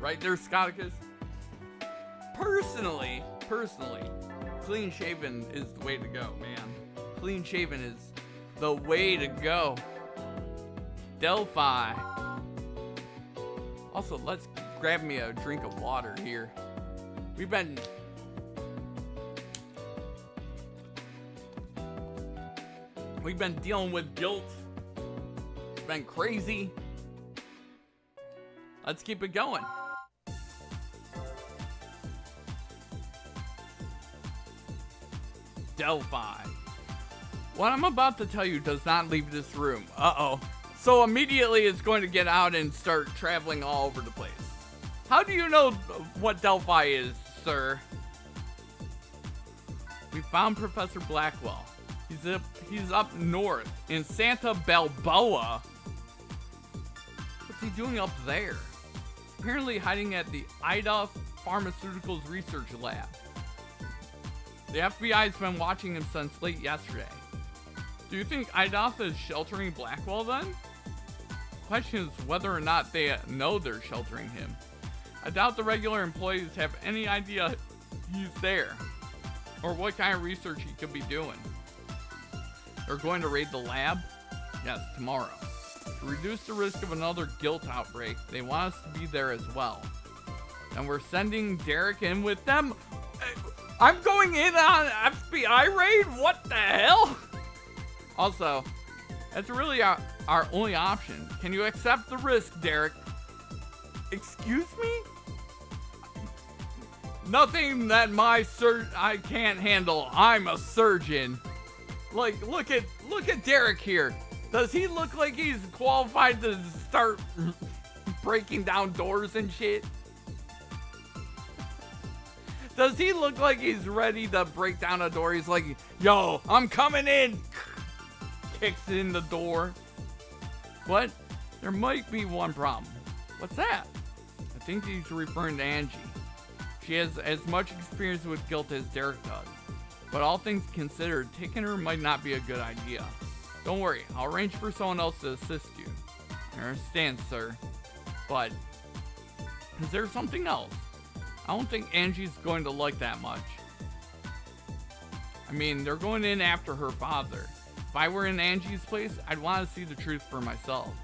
Right there, Scotticus? Personally, clean shaven is the way to go, man. Clean shaven is the way to go. Delphi. Also, let's grab me a drink of water here. We've been dealing with guilt. It's been crazy. Let's keep it going. Delphi. What I'm about to tell you does not leave this room. Uh-oh. So immediately it's going to get out and start traveling all over the place. How do you know what Delphi is, sir? We found Professor Blackwell. He's up north in Santa Balboa. What's he doing up there? Apparently hiding at the IDA Pharmaceuticals Research Lab. The FBI's been watching him since late yesterday. Do you think IDOF is sheltering Blackwell then? Question is whether or not they know they're sheltering him. I doubt the regular employees have any idea he's there, or what kind of research he could be doing. They're going to raid the lab? Yes, tomorrow. To reduce the risk of another guilt outbreak, they want us to be there as well. And we're sending Derek in with them? I'm going in on FBI raid? What the hell? Also, that's really our only option. Can you accept the risk, Derek? Excuse me? Nothing that I can't handle. I'm a surgeon. Like, look at Derek here. Does he look like he's qualified to start breaking down doors and shit? Does he look like he's ready to break down a door? He's like, yo, I'm coming in. Kicks in the door. But there might be one problem. What's that? I think he's referring to Angie. She has as much experience with guilt as Derek does. But all things considered, taking her might not be a good idea. Don't worry, I'll arrange for someone else to assist you. I understand, sir. But is there something else? I don't think Angie's going to like that much. I mean, they're going in after her father. If I were in Angie's place, I'd want to see the truth for myself.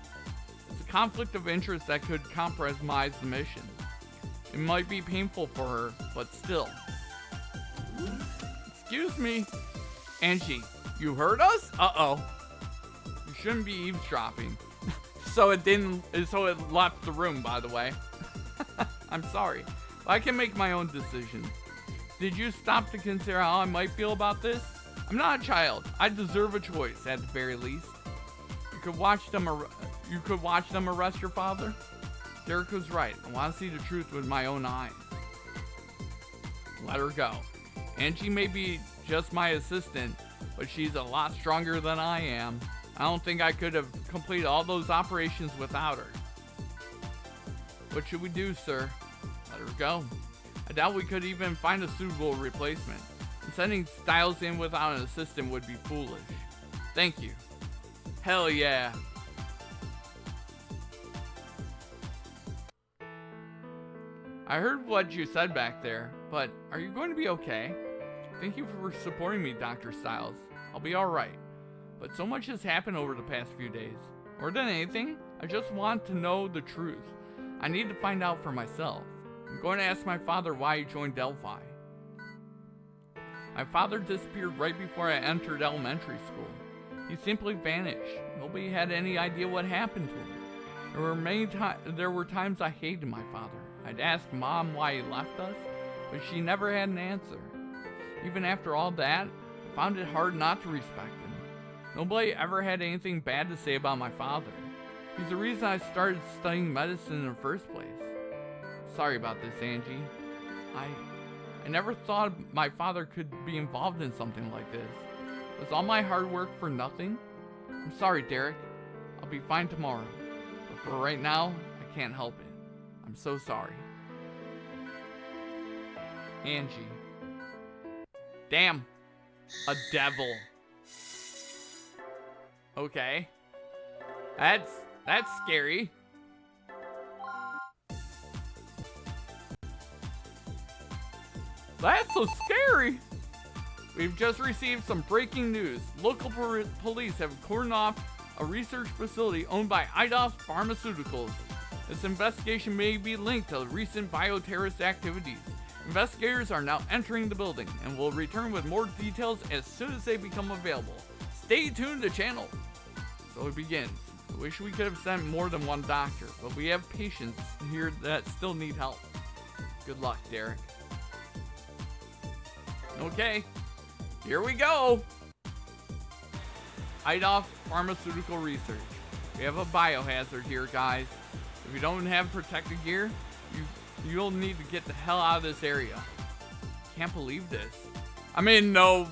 It's a conflict of interest that could compromise the mission. It might be painful for her, but still. Excuse me. Angie, you heard us? Uh-oh. You shouldn't be eavesdropping. So it left the room, by the way. I'm sorry. I can make my own decisions. Did you stop to consider how I might feel about this? I'm not a child. I deserve a choice, at the very least. You could watch them arrest your father? Derek was right. I want to see the truth with my own eyes. Let her go. Angie may be just my assistant, but she's a lot stronger than I am. I don't think I could have completed all those operations without her. What should we do, sir? Let her go. I doubt we could even find a suitable replacement. And sending Styles in without an assistant would be foolish. Thank you. Hell yeah. I heard what you said back there, but are you going to be okay? Thank you for supporting me, Dr. Styles. I'll be alright. But so much has happened over the past few days. More than anything, I just want to know the truth. I need to find out for myself. I'm going to ask my father why he joined Delphi. My father disappeared right before I entered elementary school. He simply vanished. Nobody had any idea what happened to him. There were times I hated my father. I'd ask Mom why he left us, but she never had an answer. Even after all that, I found it hard not to respect him. Nobody ever had anything bad to say about my father. He's the reason I started studying medicine in the first place. Sorry about this, Angie. I never thought my father could be involved in something like this. Was all my hard work for nothing? I'm sorry, Derek. I'll be fine tomorrow. But for right now, I can't help it. I'm so sorry. Angie. Damn. A devil. Okay. That's scary. That's so scary. We've just received some breaking news. Local police have cordoned off a research facility owned by Eidos Pharmaceuticals. This investigation may be linked to recent bioterrorist activities. Investigators are now entering the building and will return with more details as soon as they become available. Stay tuned to channel. So it begins. I wish we could have sent more than one doctor, but we have patients here that still need help. Good luck, Derek. Okay, here we go. Eidos Pharmaceutical Research. We have a biohazard here, guys. If you don't have protective gear, you'll need to get the hell out of this area. Can't believe this. I mean, no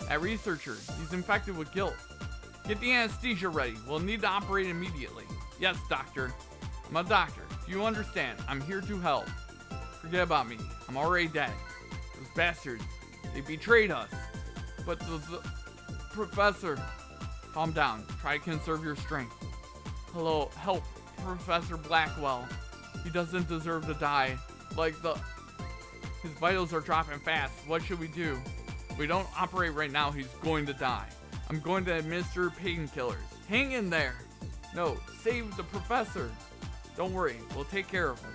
That researcher, he's infected with guilt. Get the anesthesia ready. We'll need to operate immediately. Yes, doctor. I'm a doctor. Do you understand? I'm here to help. Forget about me. I'm already dead. Those bastards, they betrayed us. But the professor, calm down. Try to conserve your strength. Hello, help Professor Blackwell. He doesn't deserve to die. His vitals are dropping fast. What should we do? If we don't operate right now, he's going to die. I'm going to administer painkillers. Hang in there. No, save the professor. Don't worry, we'll take care of him.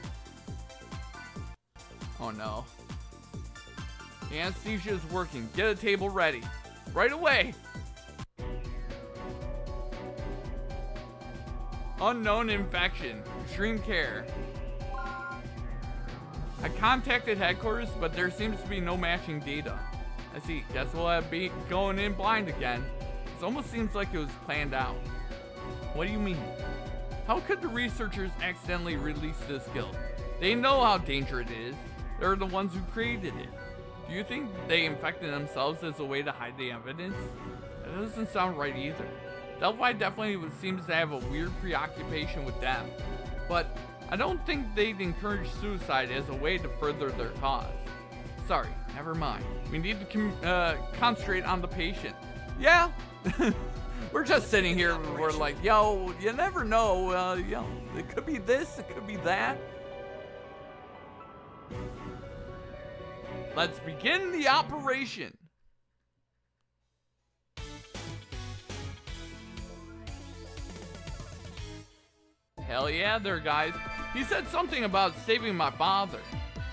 Oh no. The anesthesia is working. Get a table ready. Right away. Unknown infection. Extreme care. I contacted headquarters, but there seems to be no matching data. I see. Guess we'll have be going in blind again. It almost seems like it was planned out. What do you mean? How could the researchers accidentally release this guilt? They know how dangerous it is. They're the ones who created it. Do you think they infected themselves as a way to hide the evidence? That doesn't sound right either. Delphi definitely seems to have a weird preoccupation with them. But I don't think they'd encourage suicide as a way to further their cause. Sorry, never mind. We need to concentrate on the patient. Yeah, we're just sitting here and we're like, yo, you never know. It could be this, it could be that. Let's begin the operation. Hell yeah there, guys. He said something about saving my father.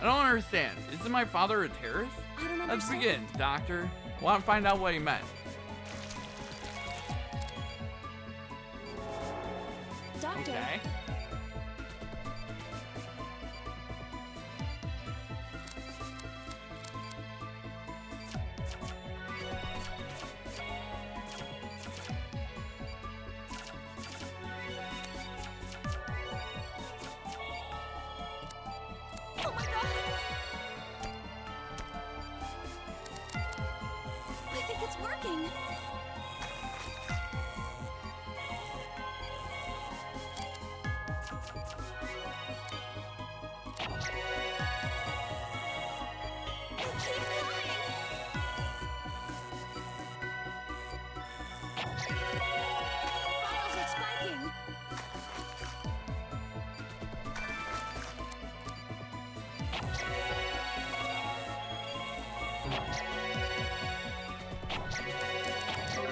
I don't understand. Isn't my father a terrorist? I don't understand. Let's begin, doctor. I want to find out what he meant. Doctor. Okay. Oh my god! I think it's working. Keep going! Vitals are spiking.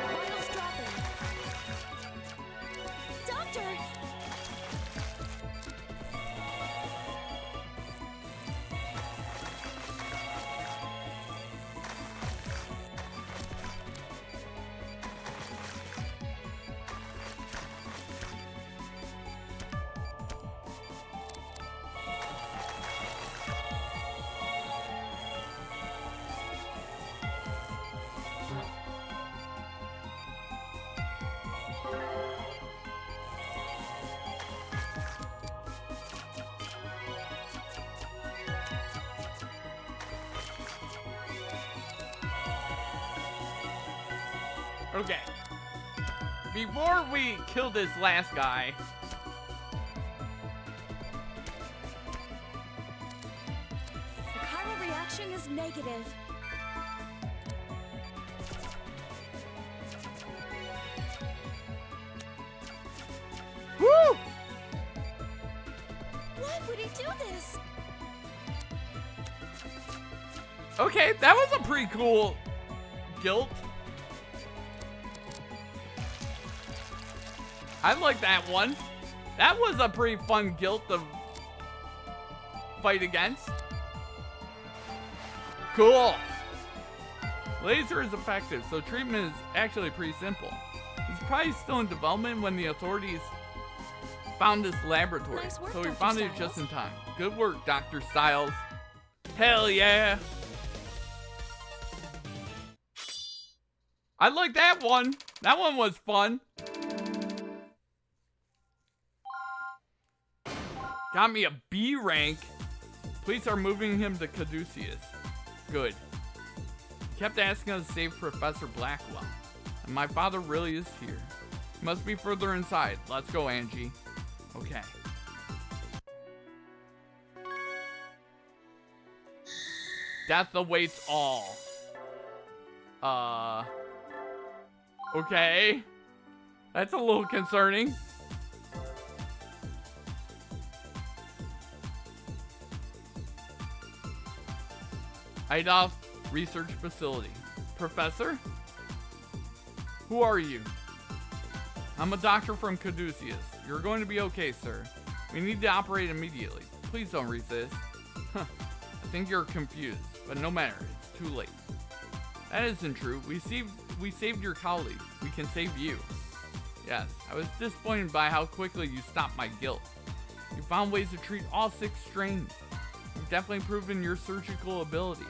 Vitals dropping. Doctor! Okay. Before we kill this last guy, The chiral reaction is negative. woo! Why would he do this? Okay, that was a pretty cool guilt. I like that one. That was a pretty fun guilt to fight against. Cool. Laser is effective, so treatment is actually pretty simple. It's probably still in development when the authorities found this laboratory. Nice work, So we Dr. found it Styles. just in time. Good work, Dr. Styles. Hell yeah. I like that one. That one was fun. Got me a B rank. Police are moving him to Caduceus. Good. He kept asking us to save Professor Blackwell. And my father really is here. He must be further inside. Let's go, Angie. Okay. Death awaits all. Okay. That's a little concerning. Idolf Research Facility. Professor? Who are you? I'm a doctor from Caduceus. You're going to be okay, sir. We need to operate immediately. Please don't resist. I think you're confused, but no matter. It's too late. That isn't true. We saved your colleague. We can save you. Yes, I was disappointed by how quickly you stopped my guilt. You found ways to treat all 6 strains. You've definitely proven your surgical ability.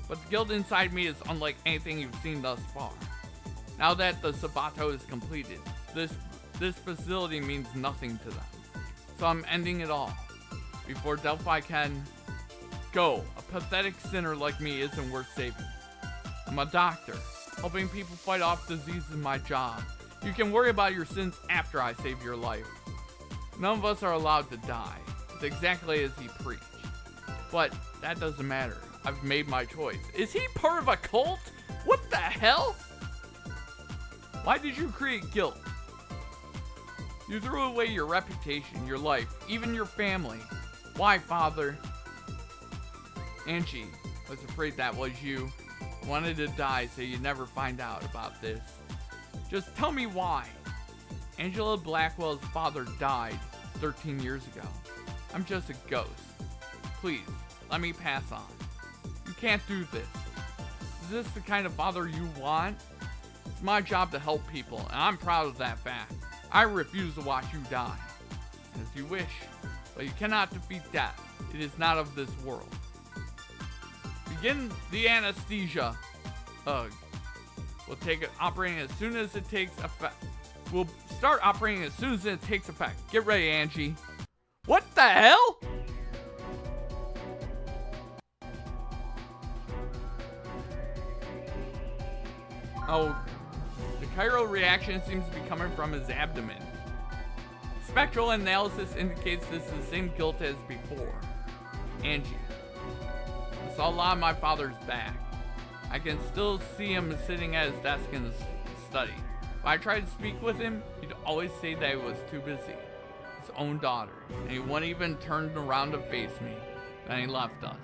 But the guilt inside me is unlike anything you've seen thus far. Now that the Sabato is completed, this facility means nothing to them. So I'm ending it all. Before Delphi can go, a pathetic sinner like me isn't worth saving. I'm a doctor. Helping people fight off disease is my job. You can worry about your sins after I save your life. None of us are allowed to die. It's exactly as he preached. But that doesn't matter. I've made my choice. Is he part of a cult? What the hell? Why did you create guilt? You threw away your reputation, your life, even your family. Why, Father? Angie was afraid that was you. Wanted to die so you'd never find out about this. Just tell me why. Angela Blackwell's father died 13 years ago. I'm just a ghost. Please, let me pass on. You can't do this. Is this the kind of father you want? It's my job to help people, and I'm proud of that fact. I refuse to watch you die. As you wish, but you cannot defeat death. It is not of this world. Begin the anesthesia. Ugh. We'll take it operating as soon as it takes effect. We'll start operating as soon as it takes effect. Get ready, Angie. What the hell? Oh, the chiral reaction seems to be coming from his abdomen. Spectral analysis indicates this is the same guilt as before. Angie. I saw a lot of my father's back. I can still see him sitting at his desk in his study. When I tried to speak with him, he'd always say that he was too busy. His own daughter. And he wouldn't even turn around to face me. Then he left us.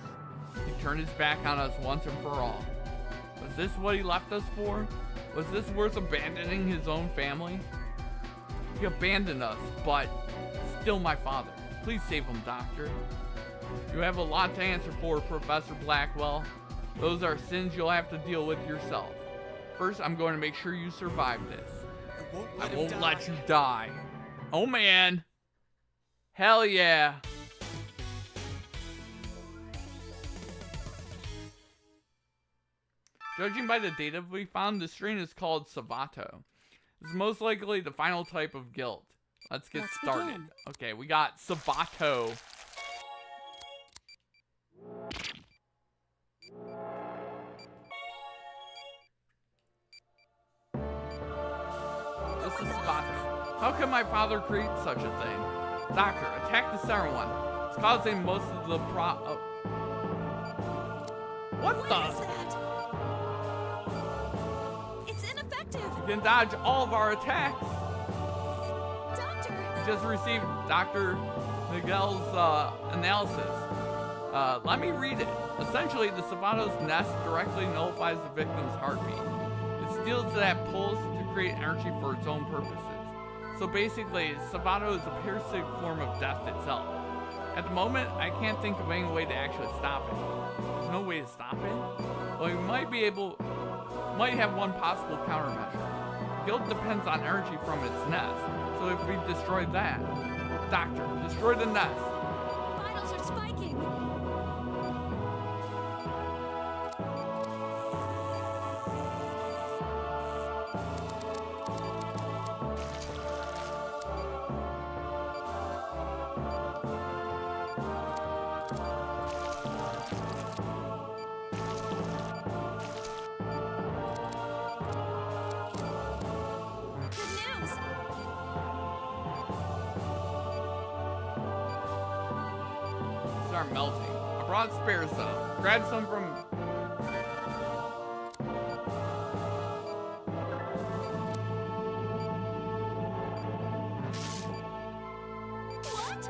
He turned his back on us once and for all. Was this what he left us for? Was this worth abandoning his own family? He abandoned us, but still my father. Please save him, Doctor. You have a lot to answer for, Professor Blackwell. Those are sins you'll have to deal with yourself. First, I'm going to make sure you survive this. I won't let you die. Oh man. Hell yeah. Judging by the data we found, the strain is called Sabato. It's most likely the final type of guilt. Let's get started. Begin. Okay, we got Sabato. This is Sabato. How could my father create such a thing? Doctor, attack the center one. It's causing most of the What What the? is that? It's ineffective. You can dodge all of our attacks. Doctor. Just received Dr. Miguel's analysis. Let me read it. Essentially, the Savato's nest directly nullifies the victim's heartbeat. It steals that pulse to create energy for its own purposes. So basically, Savato is a parasitic form of death itself. At the moment, I can't think of any way to actually stop it. There's no way to stop it? Well, we might have one possible countermeasure. Guilt depends on energy from its nest. So if we destroy that, Doctor, destroy the nest. Vitals are spiking. Are melting. I brought spare some. Grab some from... What?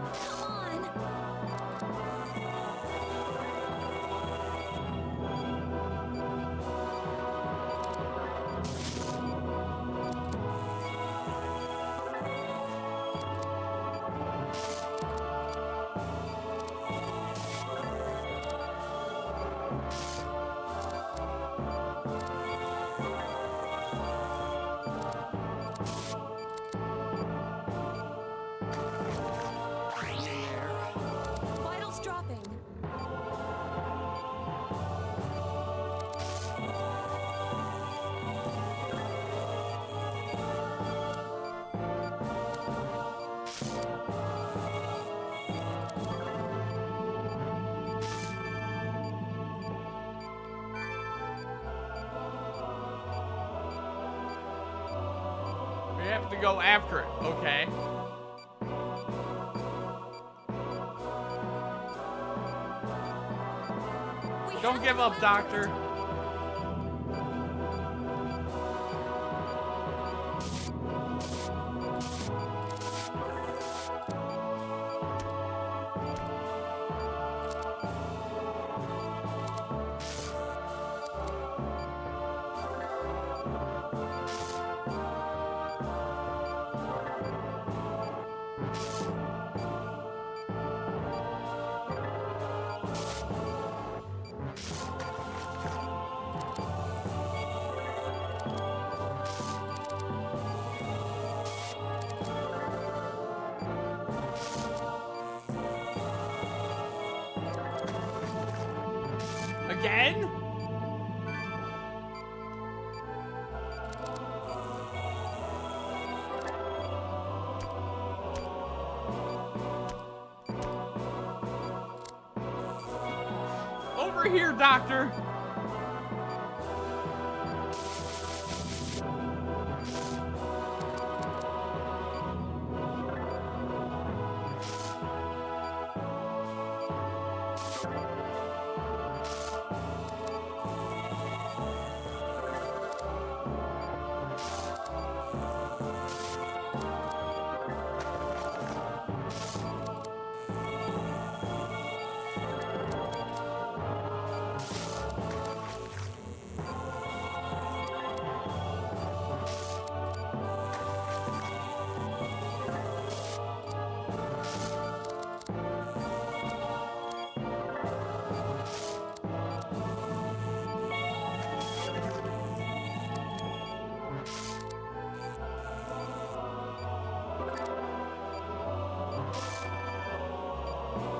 Come on. Vitals dropping. We have to go after it, okay? Don't give up, Doctor. Again? Over here, Doctor.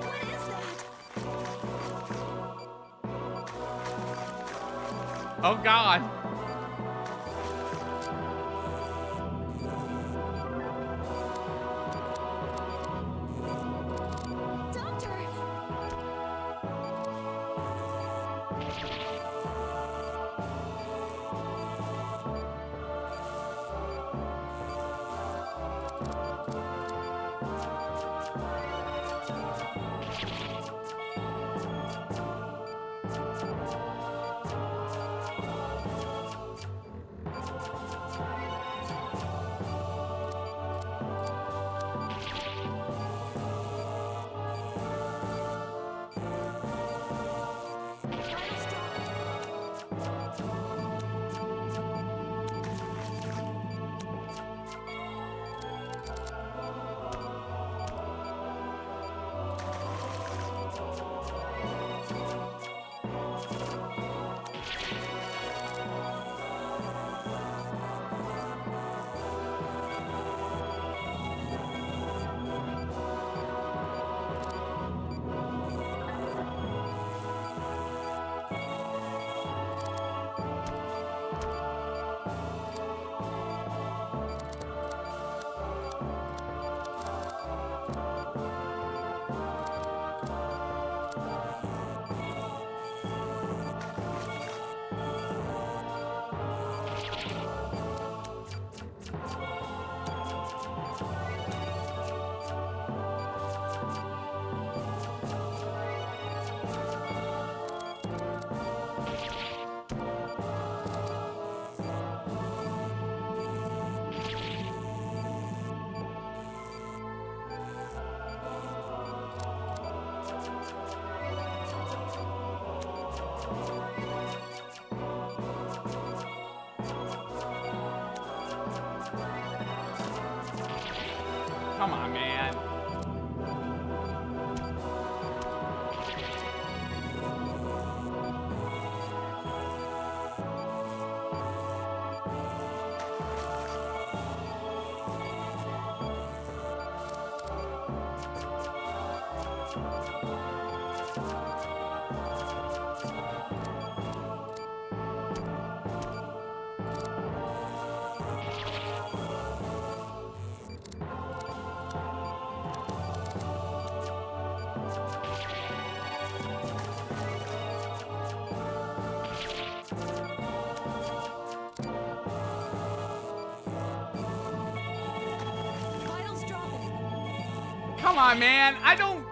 What is that? Oh, God. Doctor! Come on, man. Vitals dropping. Come on, man. I don't...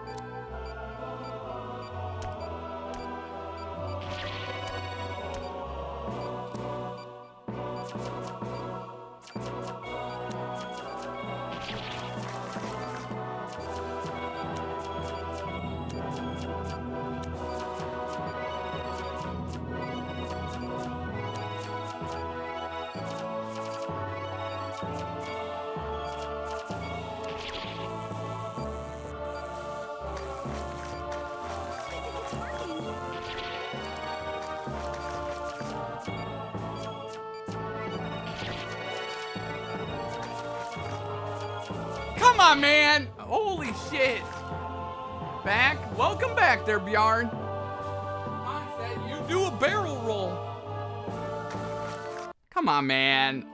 I think it's working. Come on, man. Holy shit. Back. Welcome back there, Bjarn. I said you do a barrel roll. Come on, man.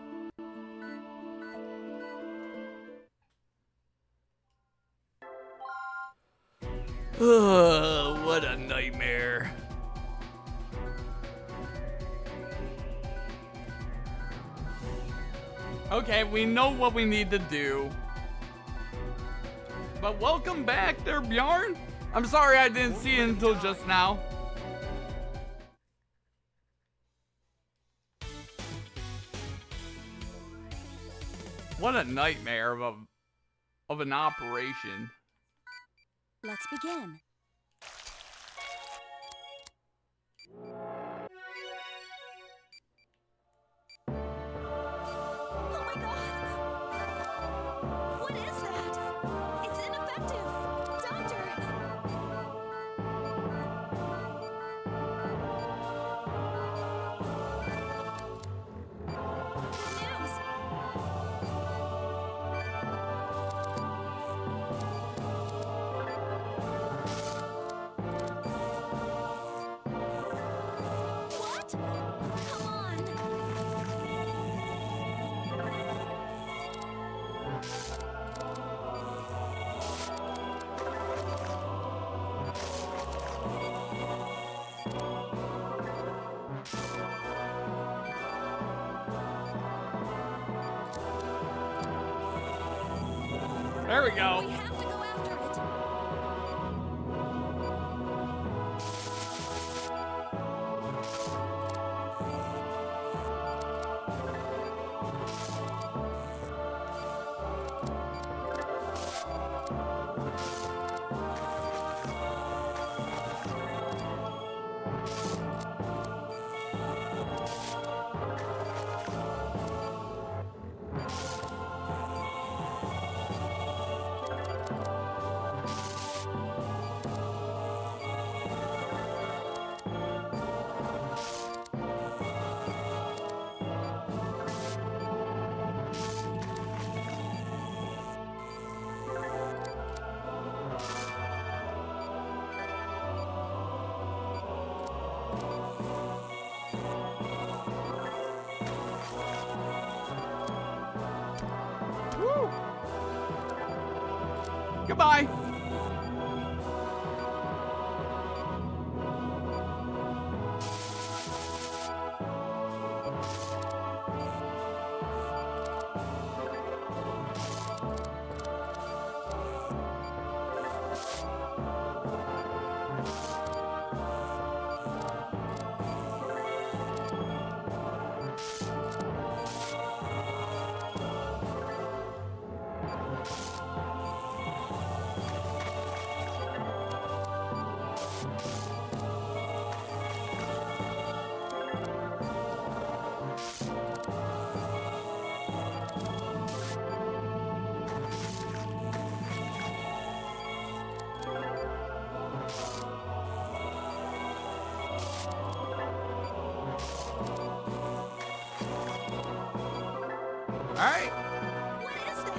Ugh, what a nightmare. Okay, we know what we need to do. But welcome back there, Bjarn. I'm sorry I didn't see it until just now. What a nightmare of an operation. Let's begin. Oh my god! What is that? It's ineffective! Doctor! Good news! What? Come on! There we We go. have to go after it. Woo. Goodbye. Alright. What is that?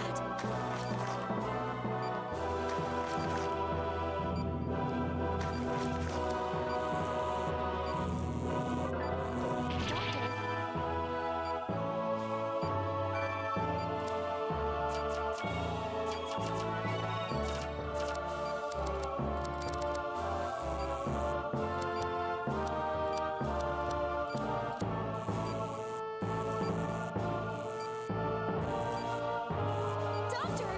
Doctor? Doctor!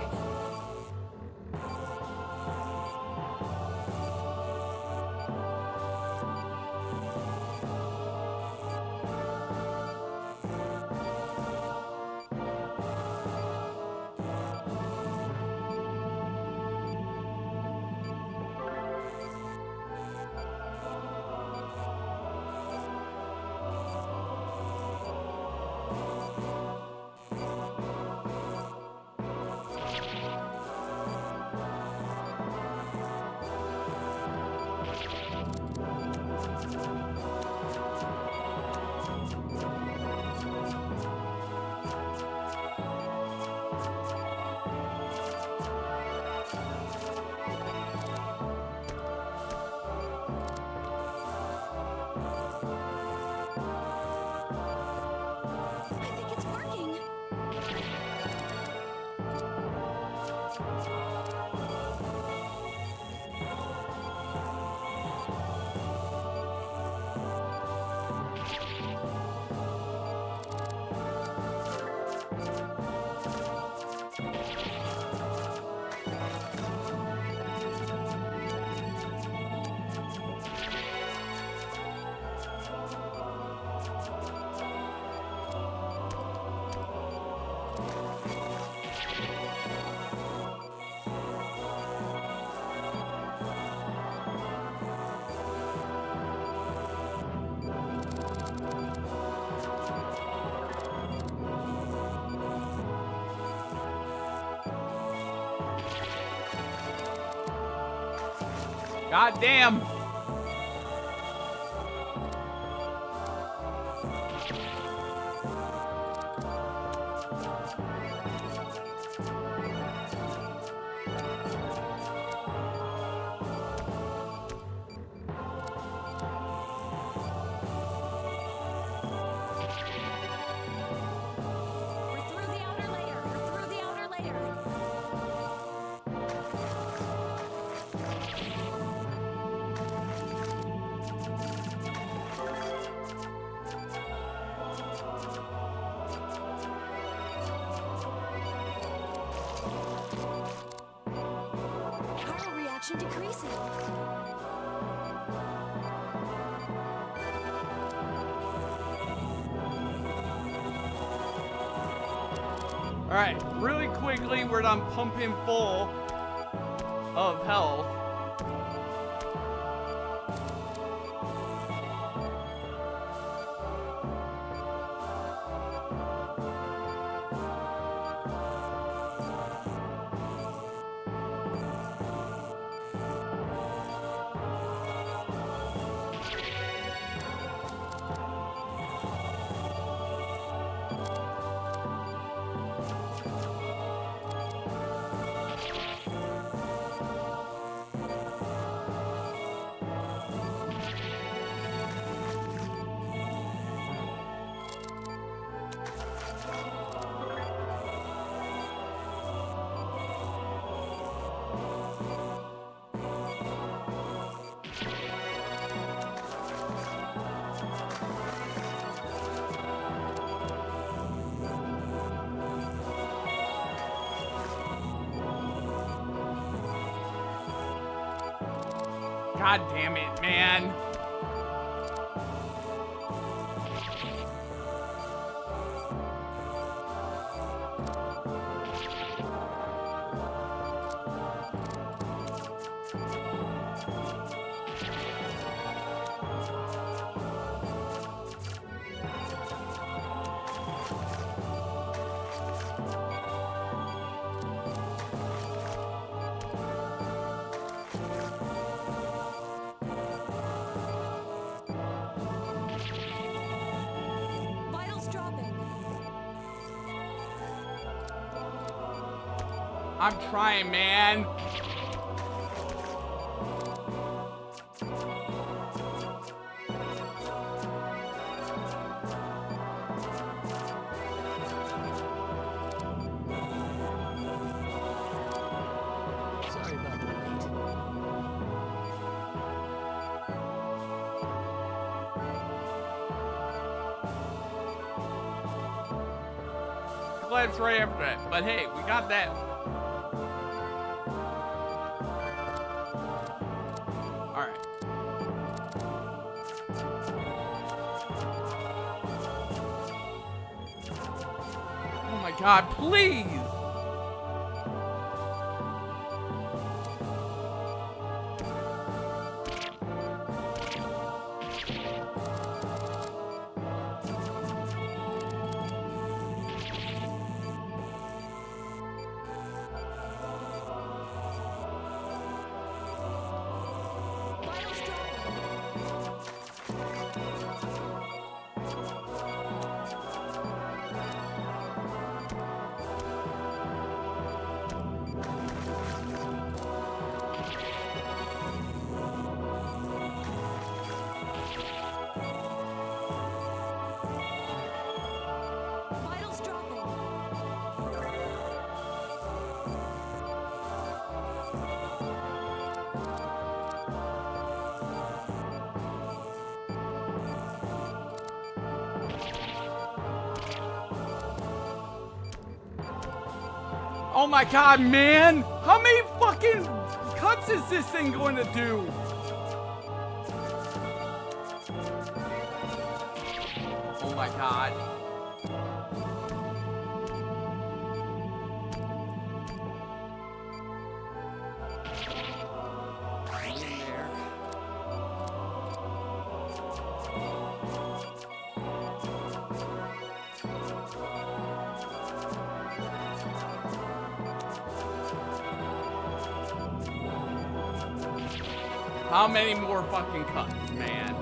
I think it's working. God damn. We're through the outer layer. We're through the outer layer. Chiral reaction decreasing. Alright, really quickly, we're done pumping full of health. God damn it, man. I'm trying, man. Sorry about the wait. Collapse right after that. But hey, we got that. Alright. Oh my god, please! Vitals dropping. Vitals dropping. Oh my god, man! How many fucking cuts is this thing going to do? Oh my god. In there. How many more fucking cuts, man?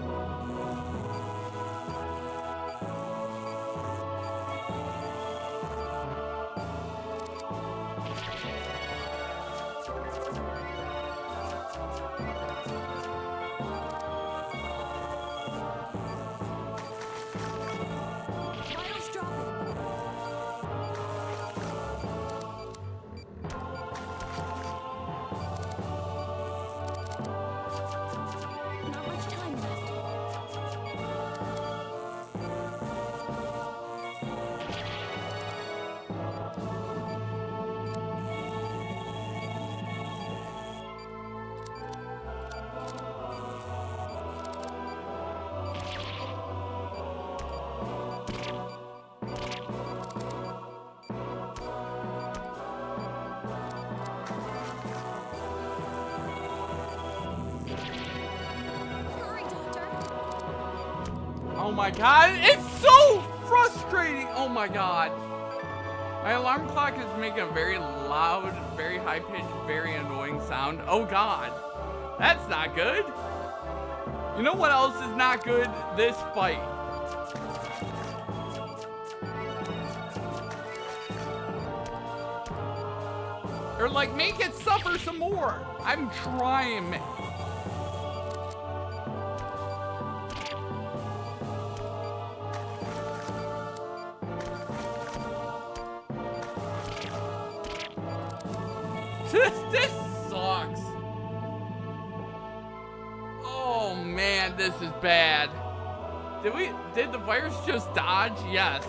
Vitals dropping. Not much time left. Hurry, Doctor. Oh my god, it's so frustrating! Oh my god. My alarm clock is making a very loud, very high-pitched, very annoying sound. Oh god. That's not good. You know what else is not good? This fight. Or like, make it suffer some more. I'm trying, man. This sucks. Oh man, this is bad. Did the virus just dodge? Yes.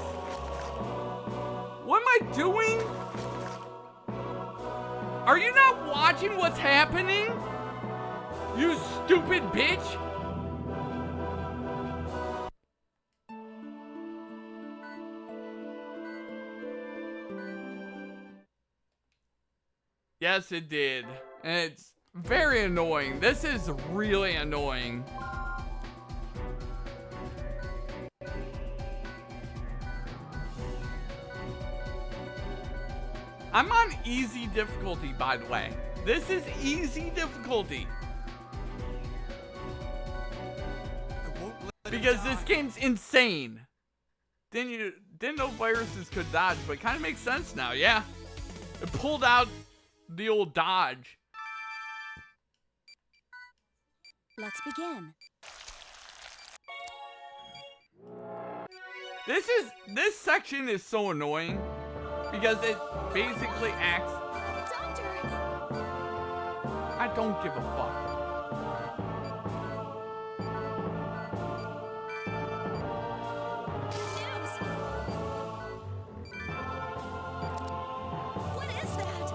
What am I doing? Are you not watching what's happening? You stupid bitch. Yes, it did. And it's very annoying. This is really annoying. I'm on easy difficulty, by the way. This is easy difficulty. Because this game's insane. Didn't know viruses could dodge, but it kind of makes sense now, yeah. It pulled out the old dodge. Let's begin. This section is so annoying because it basically acts. Doctor! I don't give a fuck. News! What is that?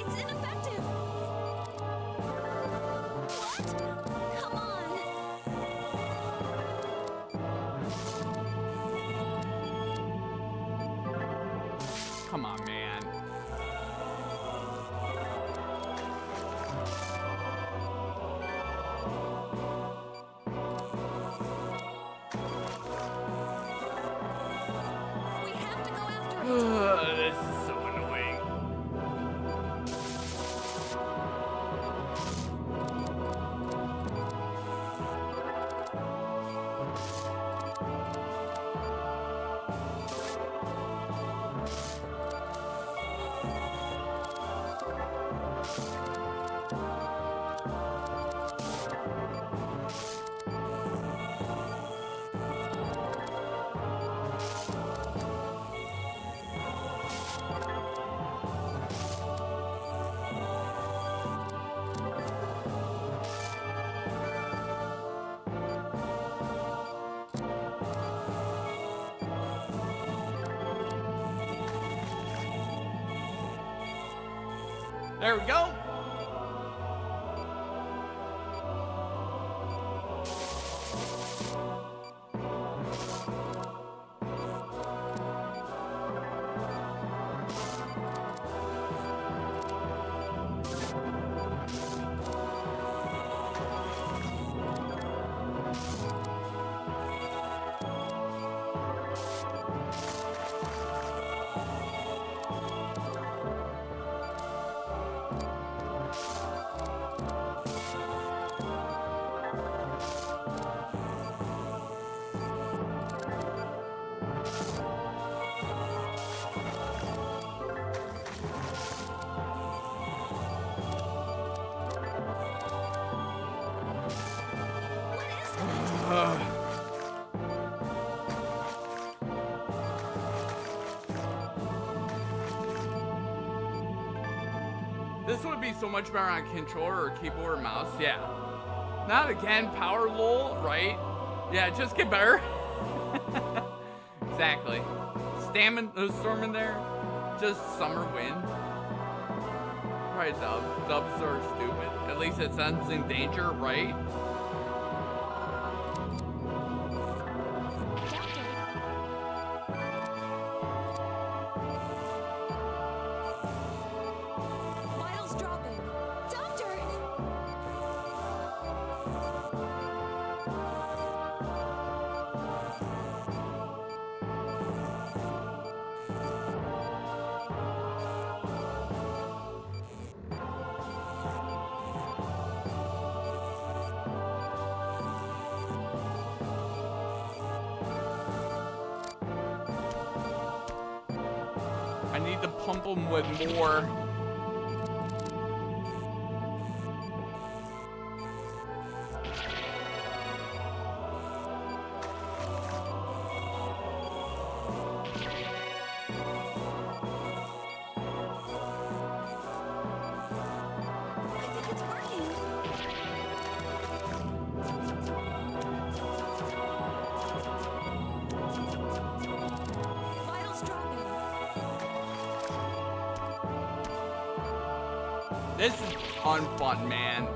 It's ineffective! What? Come on! Come on, man. We have to go after it! This is so annoying. There we go. This would be so much better on controller or keyboard or mouse. Yeah. Not again, power lull, right? Yeah, just get better. Exactly. Storm in there. Just summer wind. Probably dubs are stupid. At least it ends in danger, right? Vitals dropping. Doctor! I need to pump them with more. I think it's working. Vitals dropping. This is unfun, man.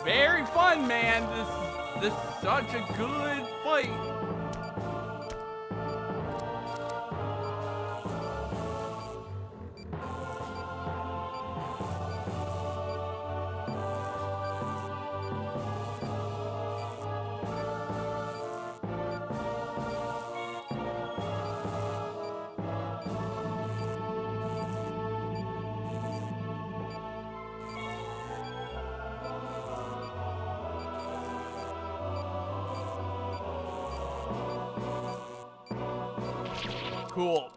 Very fun, man. This is such a good fight. Cool.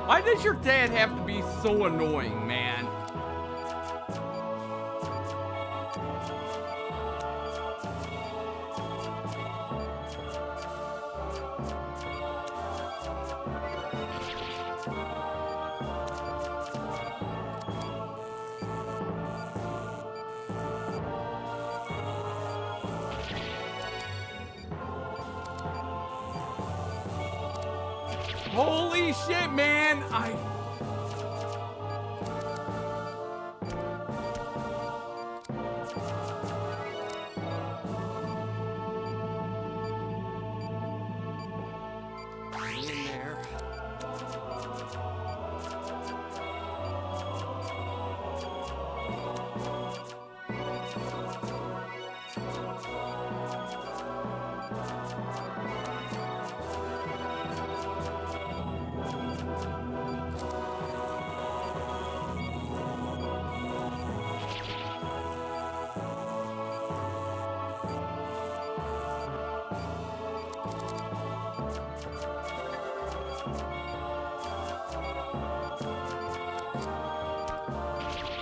Why does your dad have to be so annoying, man? Holy shit, man! In there.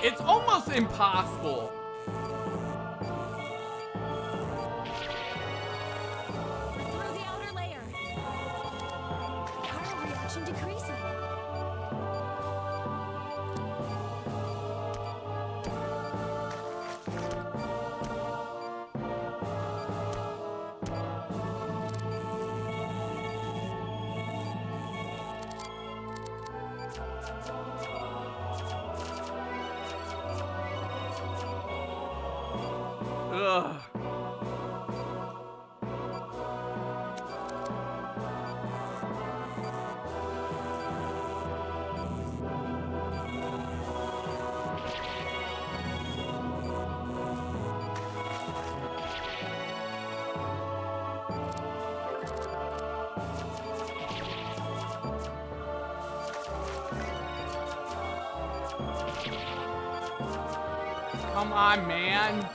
It's almost impossible. Through the outer layer. Chiral reaction decreasing. Ugh. Come on, man.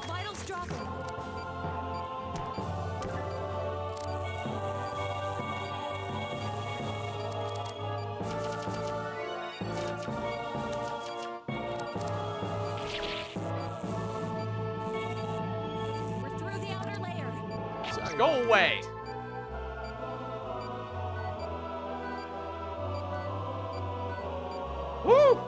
Vitals dropping. We're through the outer layer. Go away. Woo!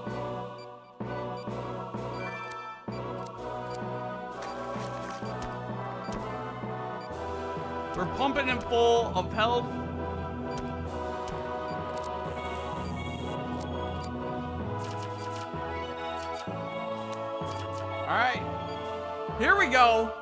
We're pumping him full of health. All right, here we go.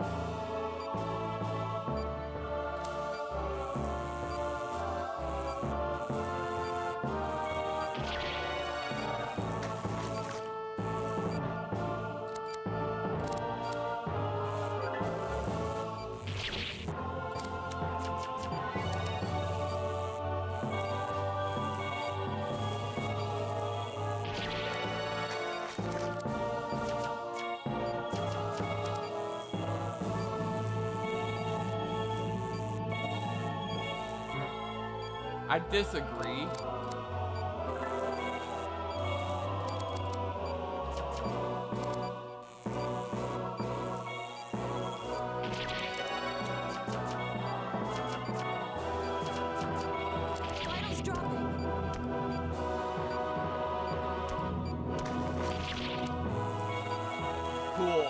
I disagree. Vitals dropping. Cool.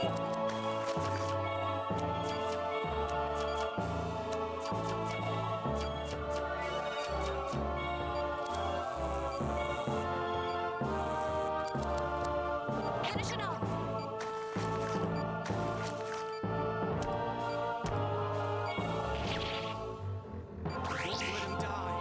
Finish it off. Won't let him die.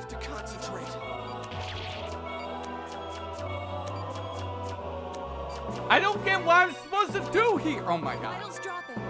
have to concentrate. I don't get what I'm supposed to do here. Oh my god. Vitals dropping.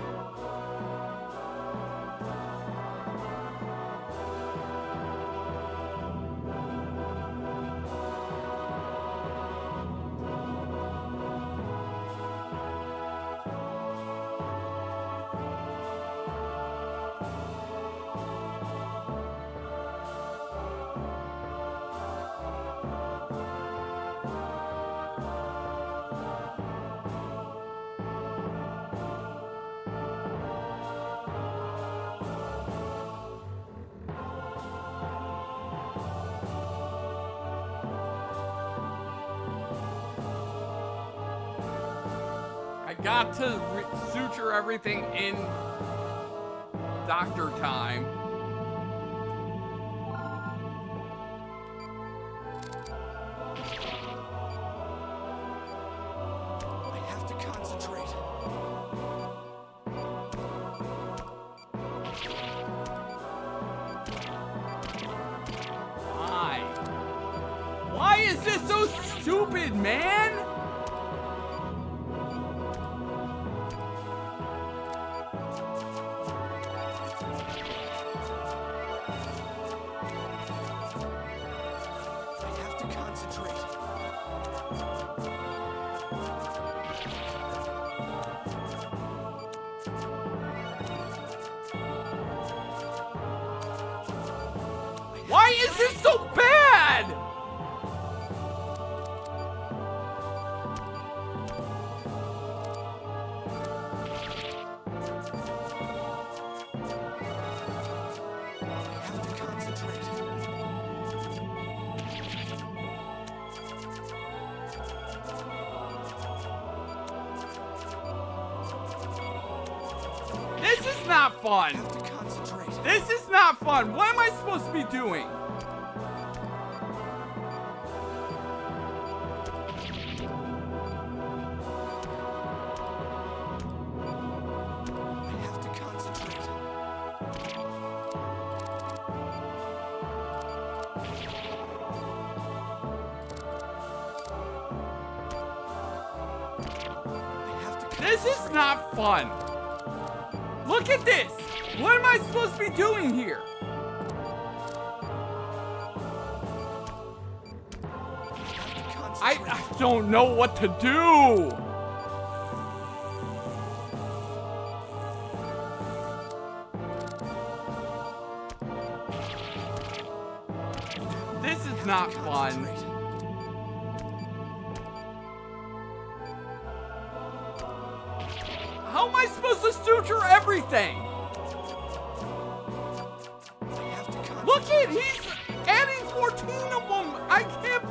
I got to suture everything in doctor time. I have to concentrate. Why? Why is this so stupid, man? I have to concentrate. Why is this so bad? I have to concentrate. This is not I fun. have to concentrate. This is not fun. What am I supposed to be doing? I have to concentrate. I have to This is concentrate. not fun. Look at this. What am I supposed to be doing here? I don't know what to do. This is not fun. How am I supposed to suture everything? Look at, he's adding 14 of them. I can't.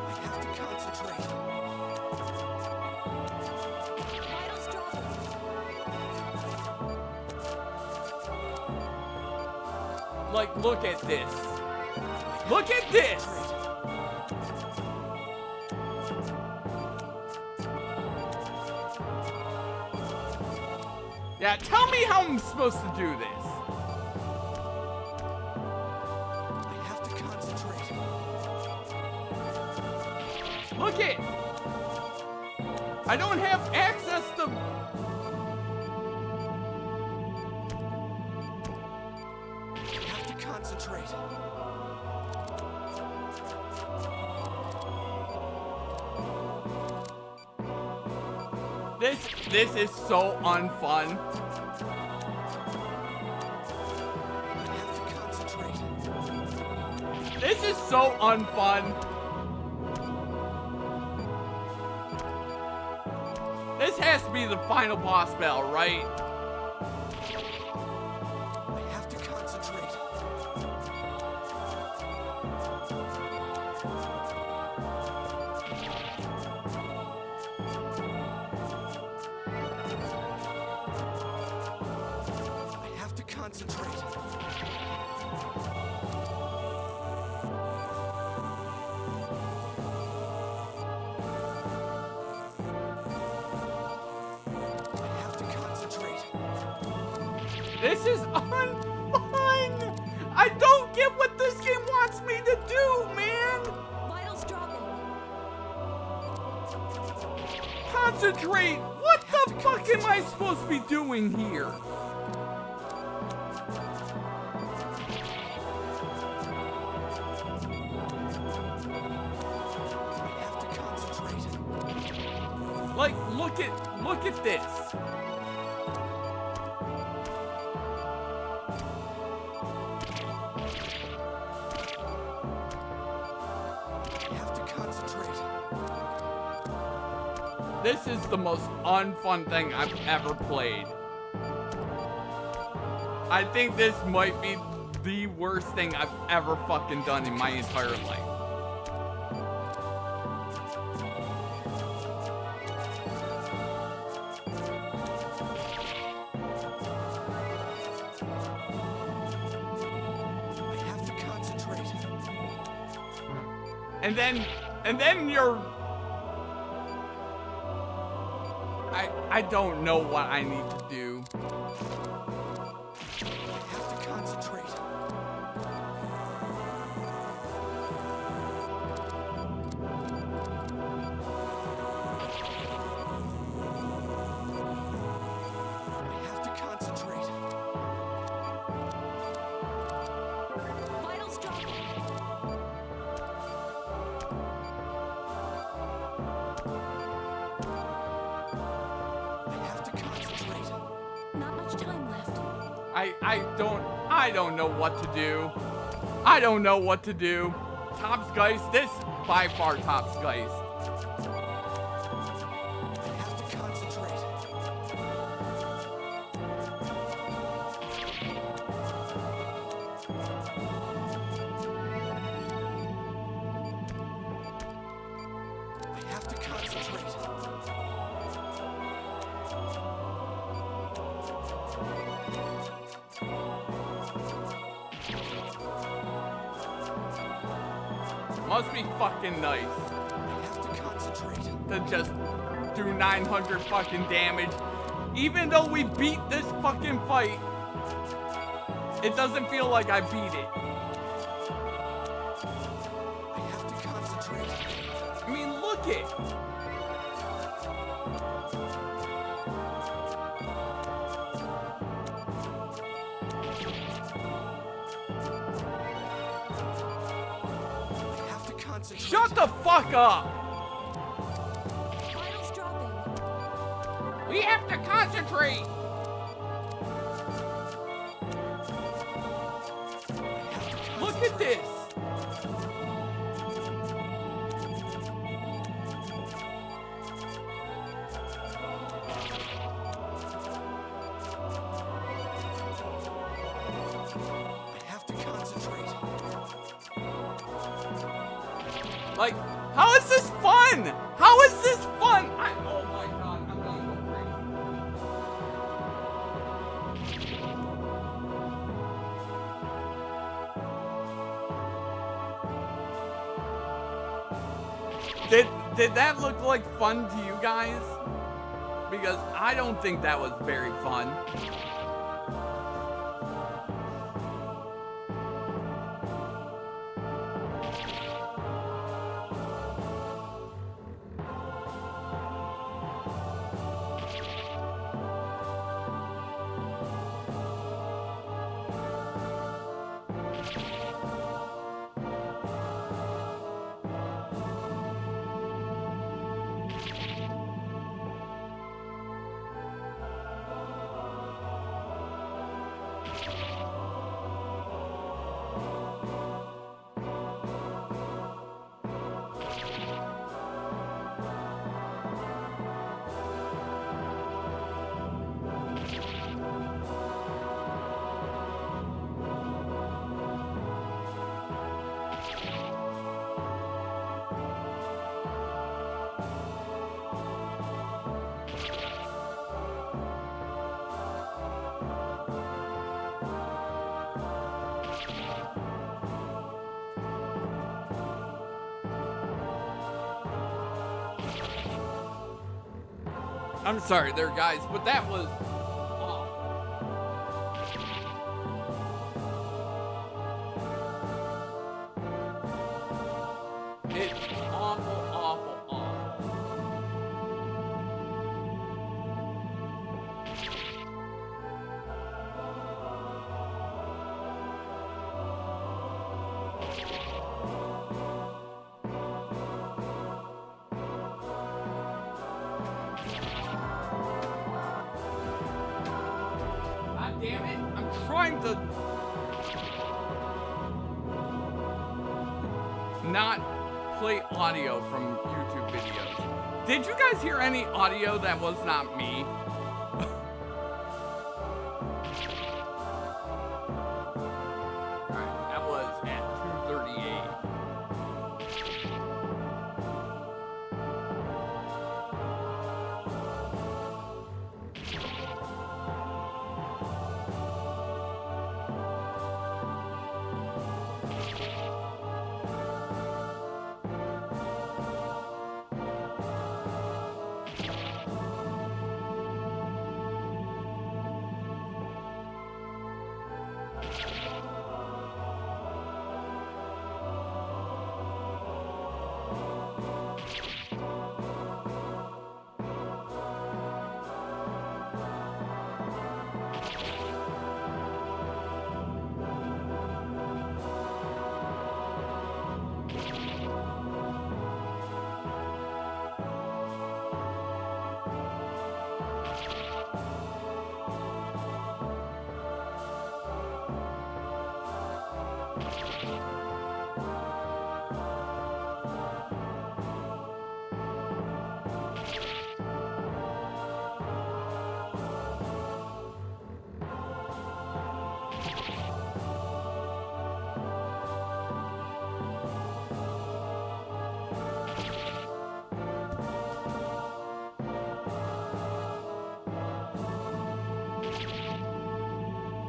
I have to concentrate. Vitals dropping. Like, look at this. Look at this. Yeah, tell me how I'm supposed to do this. I have to concentrate. Look it. I don't have access to. I have to concentrate. This is so unfun. I have to concentrate. This is so unfun. This has to be the final boss battle, right? I have to concentrate. I have to concentrate. This is unfun! I don't get what this game wants me to do, man! Vitals dropping. Concentrate! What the fuck am I supposed to be doing here? I have to concentrate. Like, look at this. I have to concentrate. This is the most unfun thing I've ever played. I think this might be the worst thing I've ever fucking done in my entire life. I have to concentrate. And then you're... I don't know what I need to do. I have to concentrate. I have to concentrate. Vitals dropping. I have to concentrate. Not much time left. I don't know what to do. I don't know what to do. Tops Geist, this by far Tops Geist. I have to concentrate. I have to concentrate. Must be fucking nice I have to concentrate. to just do 900 fucking damage. Even though we beat this fucking fight, it doesn't feel like I beat it. I have to concentrate. I mean, look it. I have to concentrate. Shut the fuck up. Vitals dropping. We have to concentrate. Look at this. I have to concentrate. Like, how is this fun? How is this fun? Oh my god, I'm gonna go crazy. Did that look like fun to you guys? Because I don't think that was very fun. I'm sorry there, guys, but that was awful. trying to not play audio from YouTube videos. Did you guys hear any audio that was not me? Alright, that was at 2:38.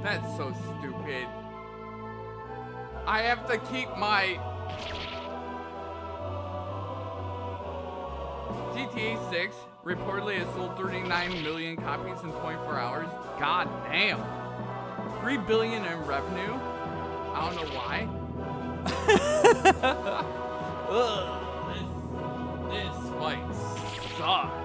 That's so stupid. I have to keep my GTA 6 reportedly has sold 39 million copies in 24 hours. God damn. 3 billion in revenue. I don't know why. Ugh, this fight sucks.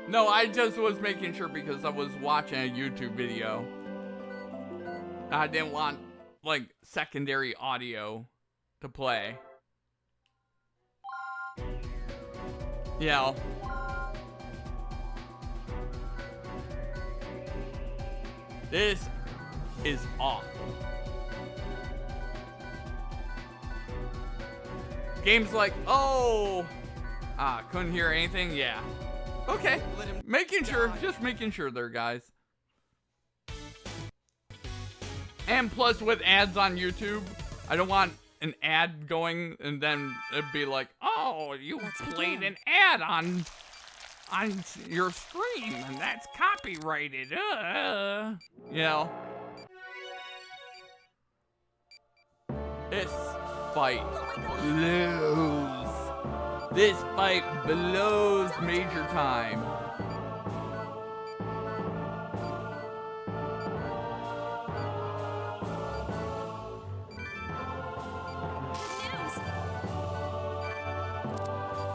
No, I just was making sure because I was watching a YouTube video. I didn't want, like, secondary audio to play. Yeah. This is awful. Games like, oh, couldn't hear anything? Yeah. Okay, making sure, just making sure there, guys. And plus with ads on YouTube, I don't want an ad going and then it'd be like, oh, you played an ad on your stream and that's copyrighted. You know. This fight blows. This fight blows major time.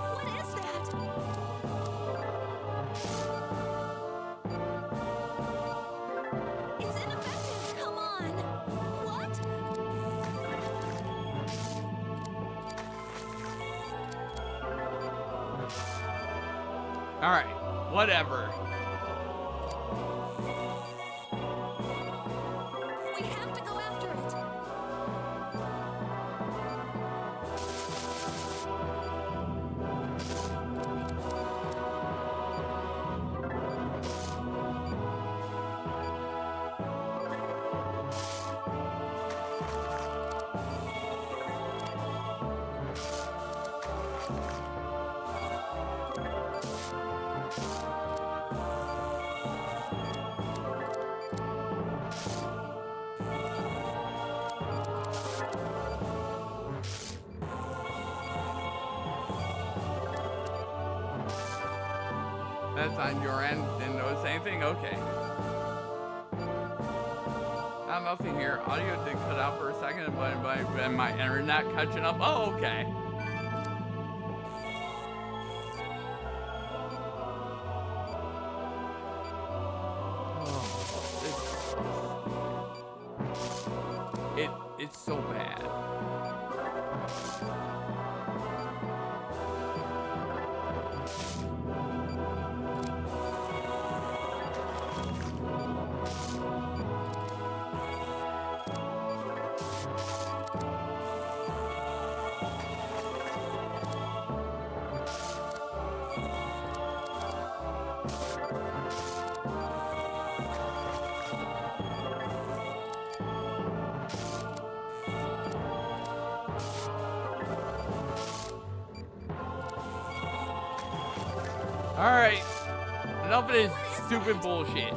What is that? It's ineffective. Come on. What? All right, whatever. We have to go after it. That's on your end. Didn't notice anything? Okay. Nothing here. Audio did cut out for a second, but my internet catching up. Oh, okay. It's so bad. Alright. Enough of this stupid bullshit.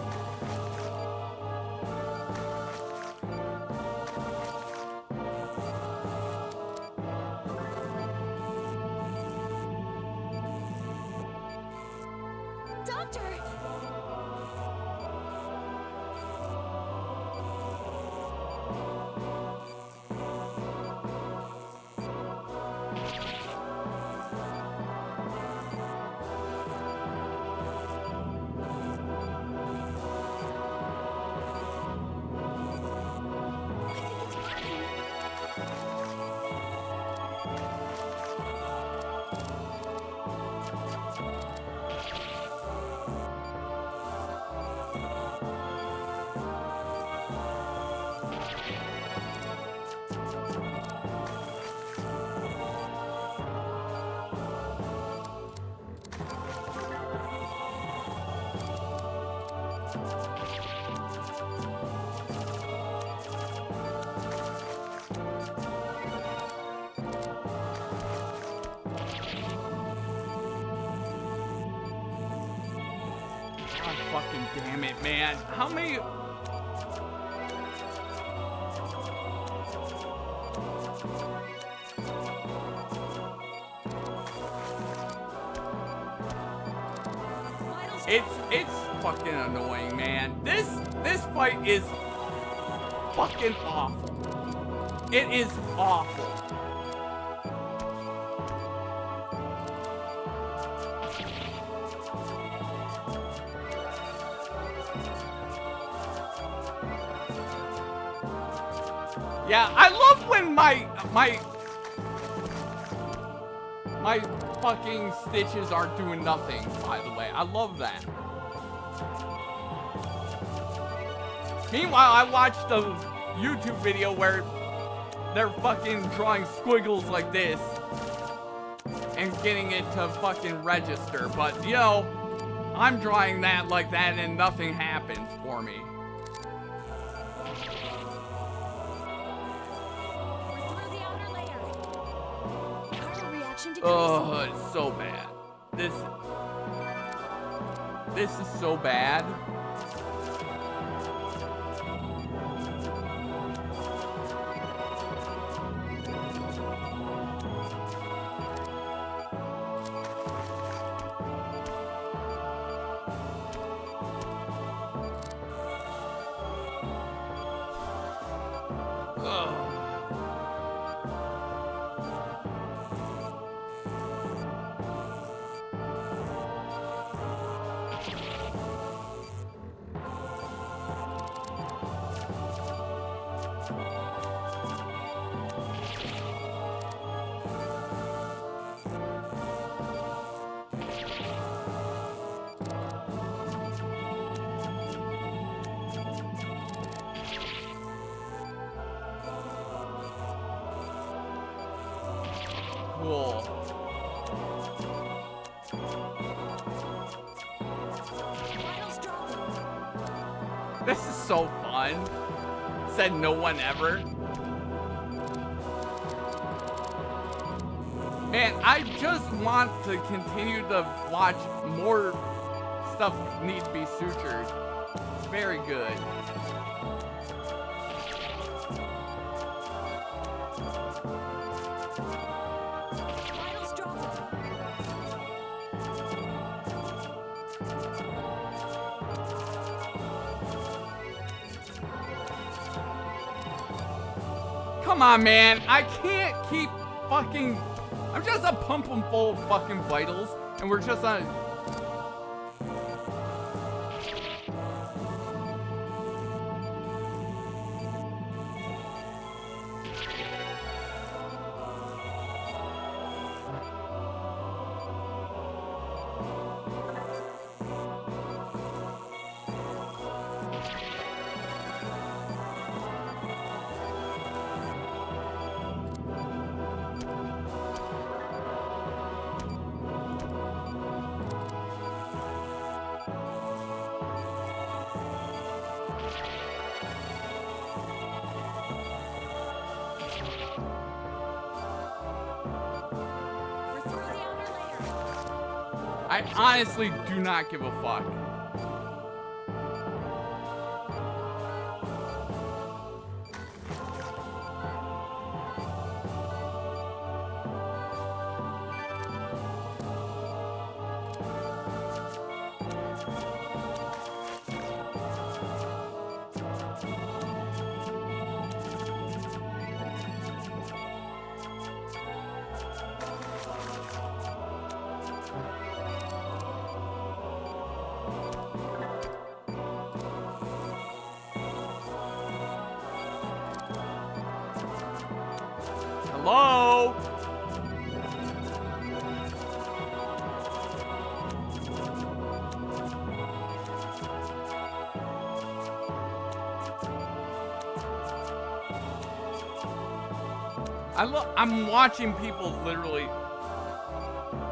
Doctor! God fucking damn it, man. How many... It's fucking annoying, man. This fight is fucking awful. It is awful. Yeah, I love when my fucking stitches aren't doing nothing, by the way. I love that. Meanwhile, I watched a YouTube video where they're fucking drawing squiggles like this and getting it to fucking register. But, you know, I'm drawing that like that and nothing happens for me. Oh, it's so bad. This is so bad. Ugh. Cool. This is so fun. Said no one ever. Man, I just want to continue to watch more stuff need to be sutured. Very good. Come on, man. I can't keep fucking... I'm just a pump 'em full of fucking vitals, and we're just on... I honestly do not give a fuck. Hello? I'm watching people literally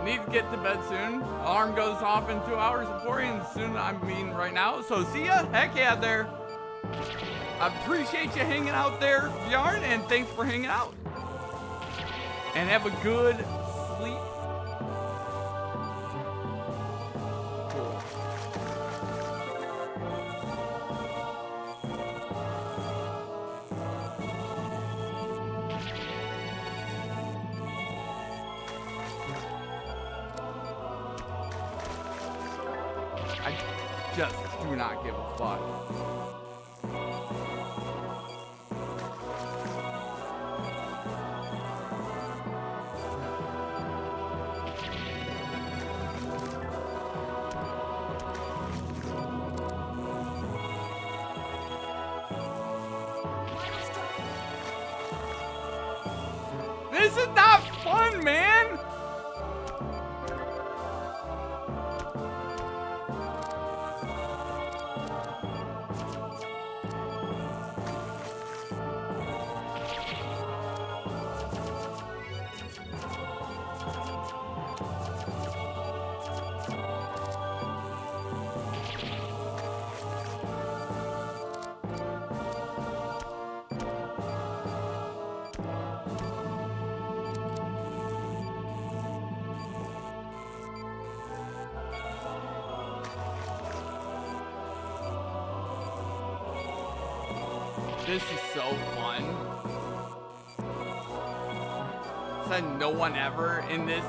need to get to bed soon. Alarm goes off in 2 hours before, and soon, I mean right now. So see ya. Heck yeah, there. I appreciate you hanging out there, Yarn, and thanks for hanging out. And have a good sleep. Cool. I just do not give a fuck. This is not fun, man! This is so fun. Said no one ever in this.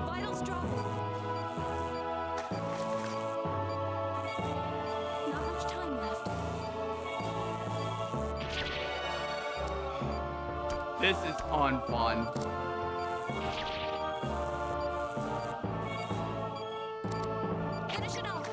Vitals drop. Not much time left. This is unfun. Finish it off.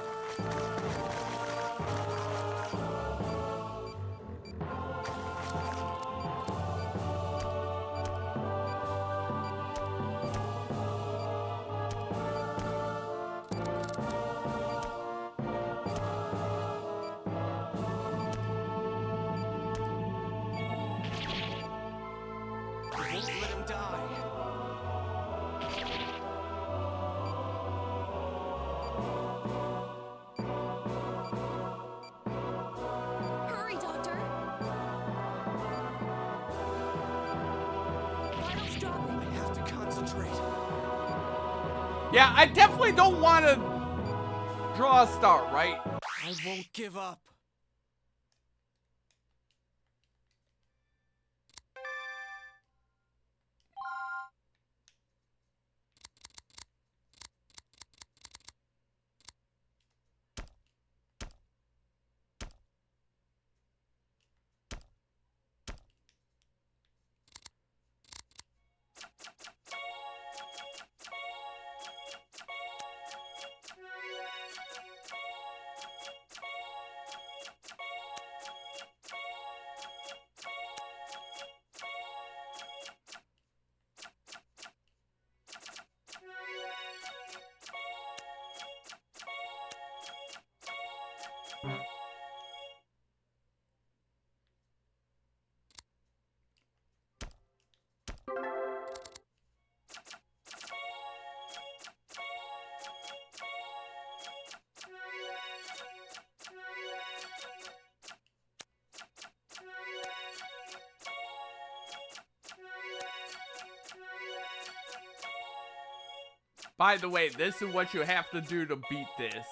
I won't let him die. Hurry, Doctor. Vitals dropping. I have to concentrate. Yeah, I definitely don't want to draw a star, right? I won't give up. By the way, this is what you have to do to beat this.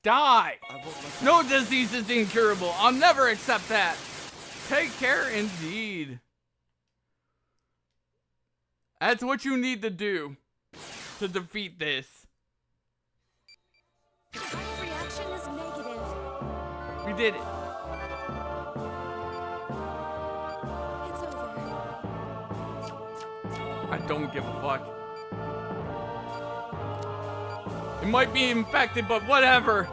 Die! I won't let No disease is incurable. I'll never accept that. Take care indeed. That's what you need to do to defeat this. The final reaction is negative. We did it. It's over. I don't give a fuck. It might be infected, but whatever.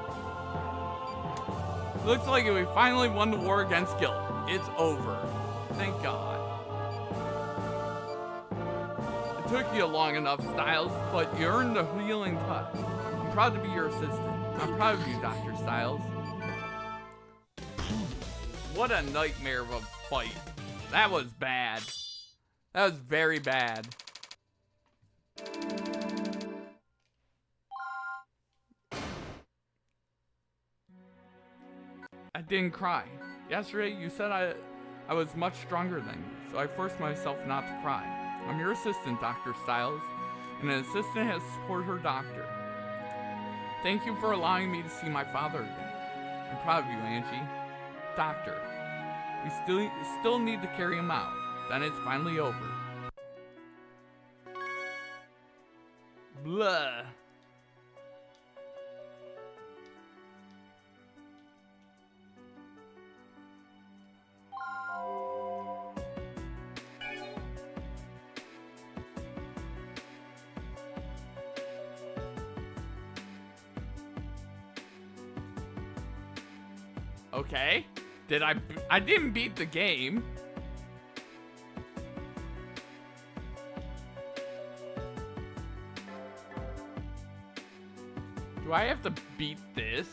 Looks like we finally won the war against guilt. It's over. Thank God. It took you long enough, Styles, but you earned a healing touch. I'm proud to be your assistant. I'm proud of you, Dr. Styles. What a nightmare of a fight. That was bad. That was very bad. I didn't cry. Yesterday, you said I was much stronger than you, so I forced myself not to cry. I'm your assistant, Dr. Styles, and an assistant has to support her doctor. Thank you for allowing me to see my father again. I'm proud of you, Angie. Doctor, we still need to carry him out. Then it's finally over. Blah. Okay. I didn't beat the game. Do I have to beat this?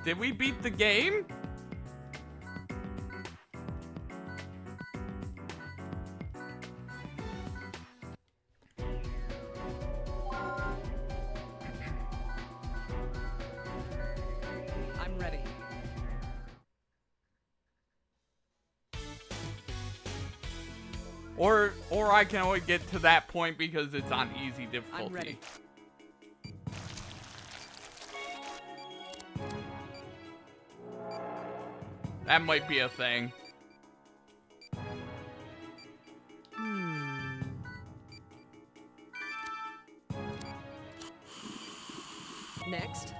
Did we beat the game? I'm ready. Or I can only get to that point because it's on easy difficulty. I'm ready. That might be a thing. Next.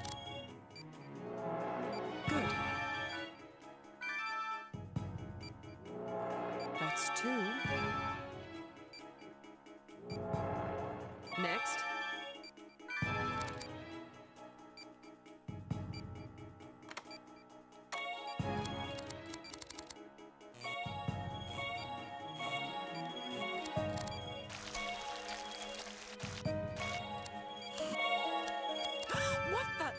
Good. That's 2. Next. What the?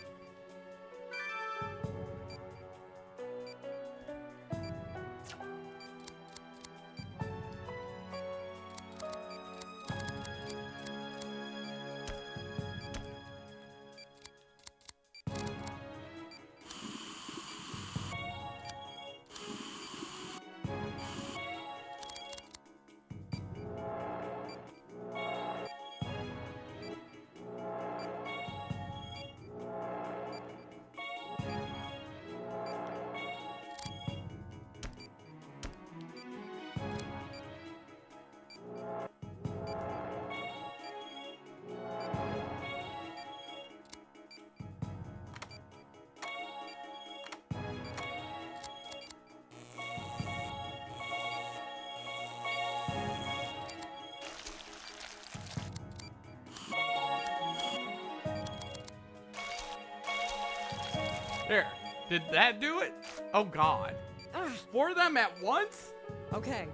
There. Did that do it? Oh God. Ugh. 4 of them at once? Okay.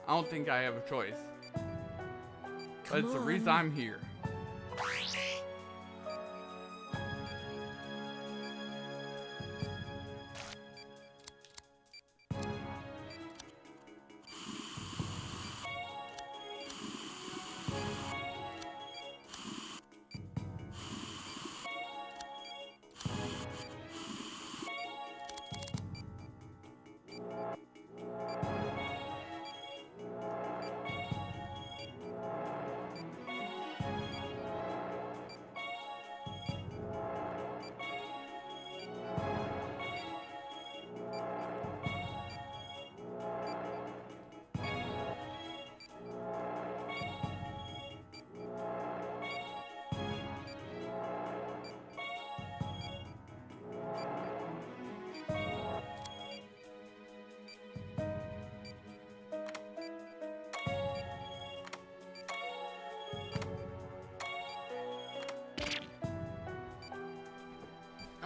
I don't think I have a choice. But it's the reason I'm here.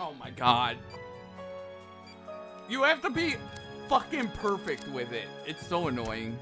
Oh my god. You have to be fucking perfect with it. It's so annoying.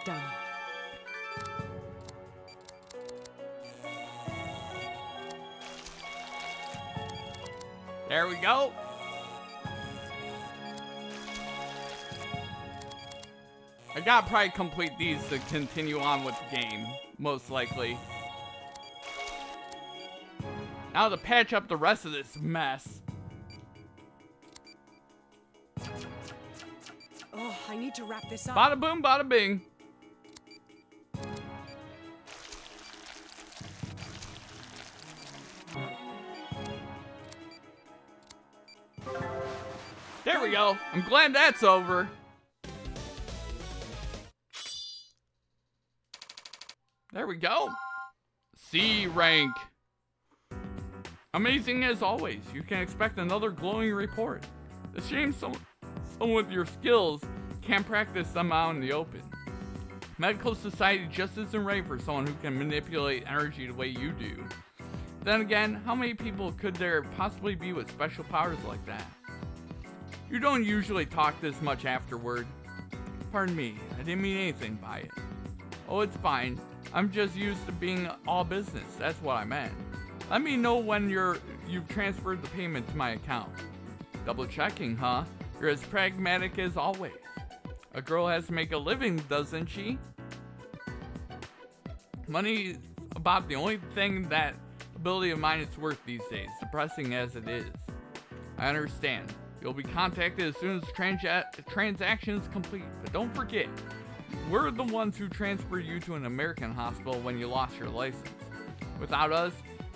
Done. There we go. I gotta probably complete these to continue on with the game, most likely. Now to patch up the rest of this mess. Oh, I need to wrap this up. Bada boom, bada bing. There we go. I'm glad that's over. There we go. C rank. Amazing as always. You can expect another glowing report. It's a shame someone with your skills can't practice them out in the open. Medical society just isn't ready for someone who can manipulate energy the way you do. Then again, how many people could there possibly be with special powers like that? You don't usually talk this much afterward. Pardon me, I didn't mean anything by it. Oh, it's fine. I'm just used to being all business, that's what I meant. Let me know when you've transferred the payment to my account. Double checking, huh? You're as pragmatic as always. A girl has to make a living, doesn't she? Money's about the only thing that ability of mine is worth these days, depressing as it is. I understand. You'll be contacted as soon as the transaction is complete, but don't forget, we're the ones who transferred you to an American hospital when you lost your license. Without us,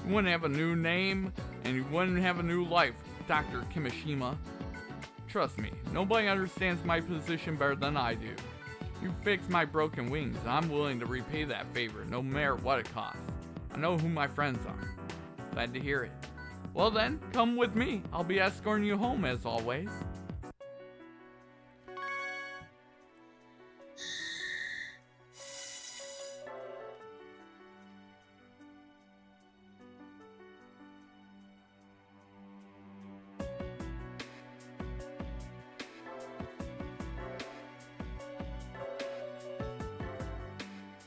you wouldn't have a new name, and you wouldn't have a new life, Dr. Kimishima. Trust me, nobody understands my position better than I do. You fixed my broken wings, and I'm willing to repay that favor, no matter what it costs. I know who my friends are. Glad to hear it. Well then, come with me. I'll be escorting you home as always.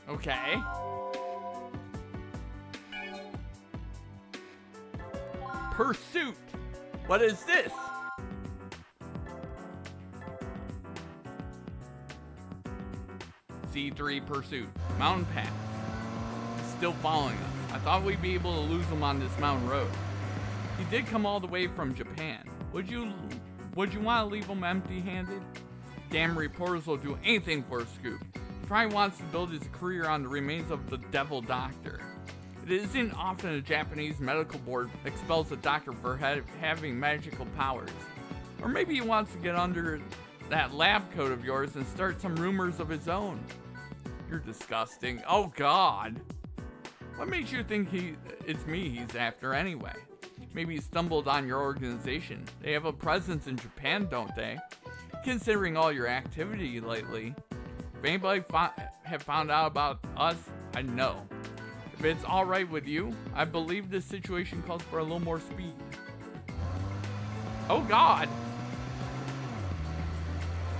Okay. Pursuit. What is this? C3 Pursuit. Mountain Pass. He's still following us. I thought we'd be able to lose him on this mountain road. He did come all the way from Japan. Would you would you want to leave him empty-handed? Damn reporters will do anything for a scoop. He probably wants to build his career on the remains of the devil doctor. It isn't often a Japanese medical board expels a doctor for having magical powers. Or maybe he wants to get under that lab coat of yours and start some rumors of his own. You're disgusting. Oh God. What makes you think it's me he's after anyway? Maybe he stumbled on your organization. They have a presence in Japan, don't they? Considering all your activity lately. If anybody have found out about us, I know. If it's alright with you, I believe this situation calls for a little more speed. Oh God!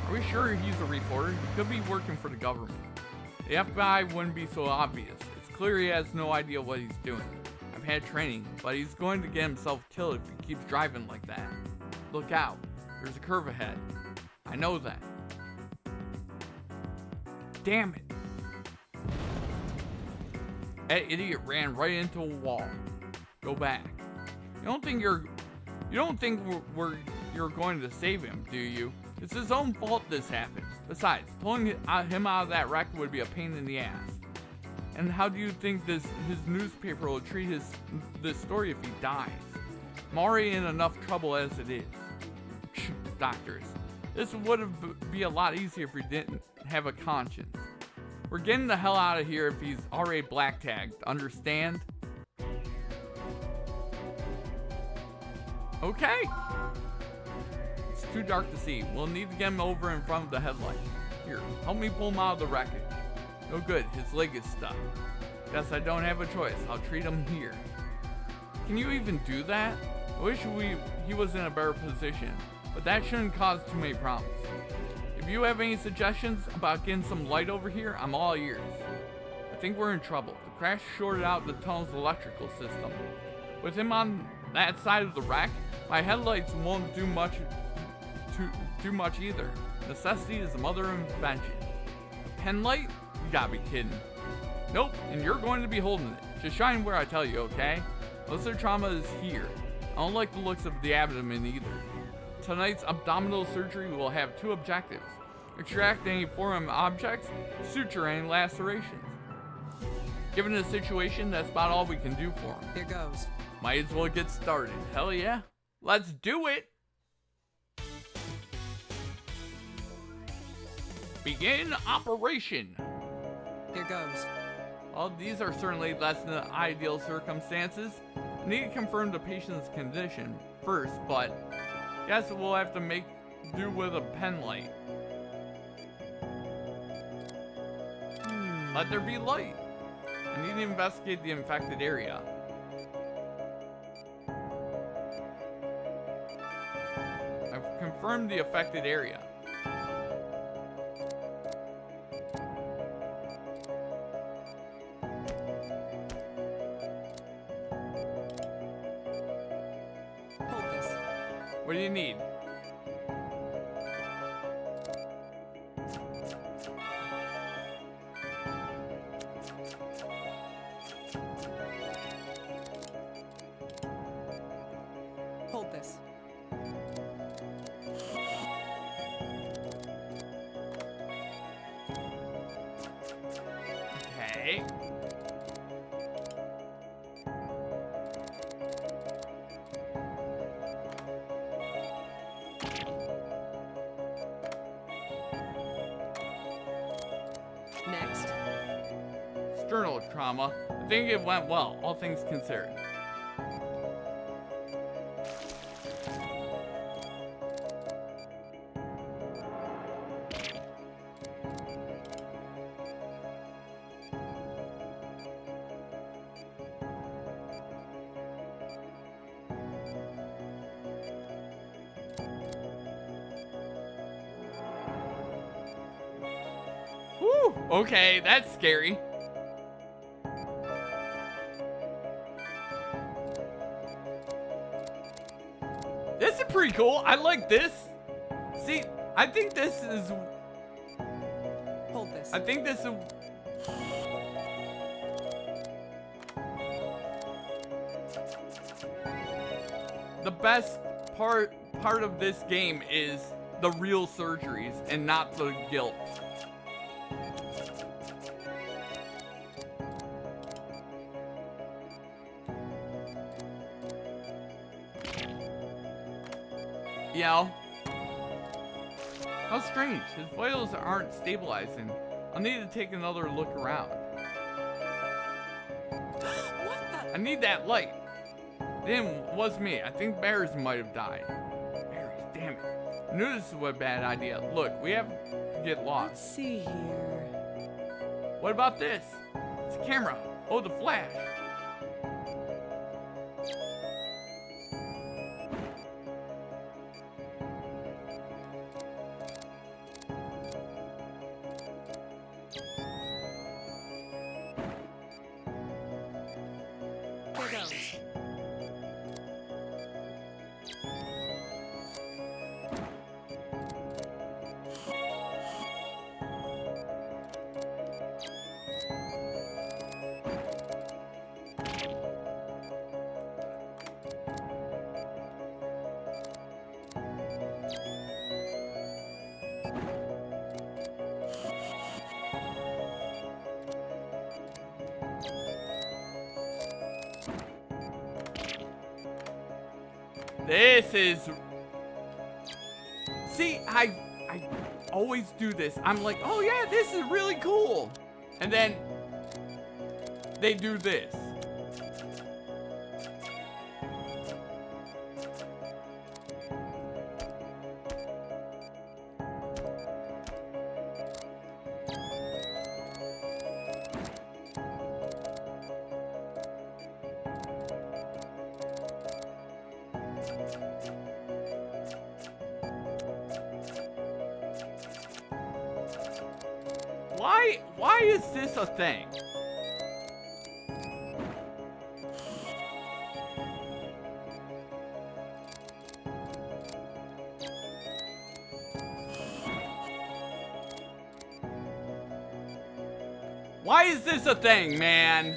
Are we sure he's a reporter? He could be working for the government. The FBI wouldn't be so obvious. It's clear he has no idea what he's doing. I've had training, but he's going to get himself killed if he keeps driving like that. Look out. There's a curve ahead. I know that. Damn it. That idiot ran right into a wall. Go back. You don't think you're going to save him, do you? It's his own fault this happened. Besides, pulling him out of that wreck would be a pain in the ass. And how do you think his newspaper will treat this story if he dies? I'm already in enough trouble as it is. Doctors, this would be a lot easier if we didn't have a conscience. We're getting the hell out of here if he's already black tagged. Understand? Okay. It's too dark to see. We'll need to get him over in front of the headlight. Here, help me pull him out of the wreckage. No good, his leg is stuck. Guess I don't have a choice. I'll treat him here. Can you even do that? I wish he was in a better position, but that shouldn't cause too many problems. If you have any suggestions about getting some light over here, I'm all ears. I think we're in trouble. The crash shorted out the tunnel's electrical system. With him on that side of the wreck, my headlights won't do much either. Necessity is the mother of invention. A pen light? You gotta be kidding. Nope, and you're going to be holding it. Just shine where I tell you, okay? Most of the trauma is here. I don't like the looks of the abdomen either. Tonight's abdominal surgery will have two objectives. Extract any foreign objects, suture any lacerations. Given the situation, that's about all we can do for him. Here goes. Might as well get started. Hell yeah. Let's do it! Begin operation! Here goes. Well, these are certainly less than ideal circumstances. I need to confirm the patient's condition first, but guess we'll have to make do with a pen light. Let there be light. I need to investigate the infected area. I've confirmed the affected area. Hold this. What do you need? Hold this. Okay. Next. Sternal trauma. I think it went well, all things considered. Whew, okay, that's scary. This is pretty cool. I like this. See, I think this is... Hold this. I think this is... the best part part of this game is the real surgeries and not the guilt. Yeah. How strange. His vitals aren't stabilizing. I'll need to take another look around. What the? I need that light. Then it was me. I think Bears might have died. Bears, damn it. I knew this was a bad idea. Look, we have to get Let's lost. see here. What about this? It's a camera. Oh, the flash. Here goes. This is... See, I always do this. I'm like, oh yeah, this is really cool. And then they do this. Why is this a thing? Why is this a thing, man?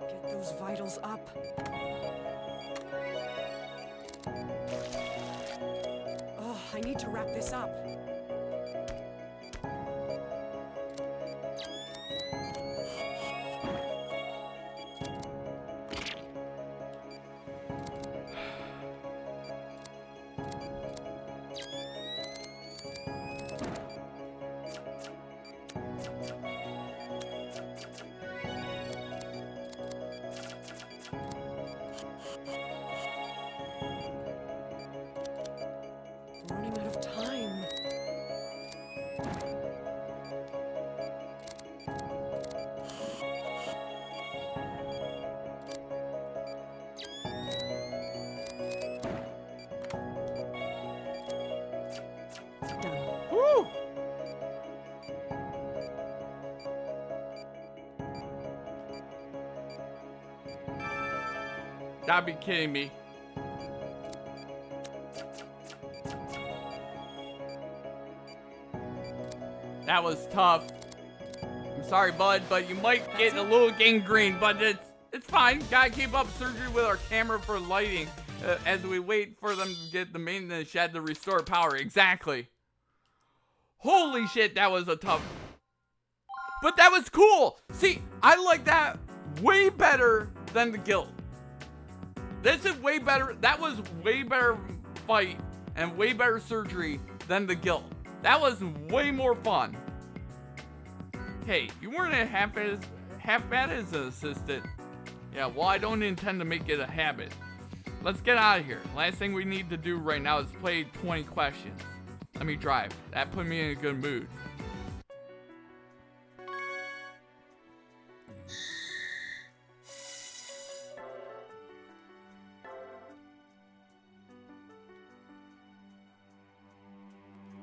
Get those vitals up. Oh, I need to wrap this up. Running out of time. Done. Woo! Gotta be kidding me. That was tough. I'm sorry, bud, but you might get a little gangrene, but it's fine. Gotta keep up surgery with our camera for lighting as we wait for them to get the maintenance shed to restore power. Exactly. Holy shit, that was a tough. But that was cool. See, I like that way better than the guild. This is way better. That was way better fight and way better surgery than the guild. That was way more fun. Hey, you weren't a half bad as an assistant. Yeah, well, I don't intend to make it a habit. Let's get out of here. Last thing we need to do right now is play 20 questions. Let me drive. That put me in a good mood.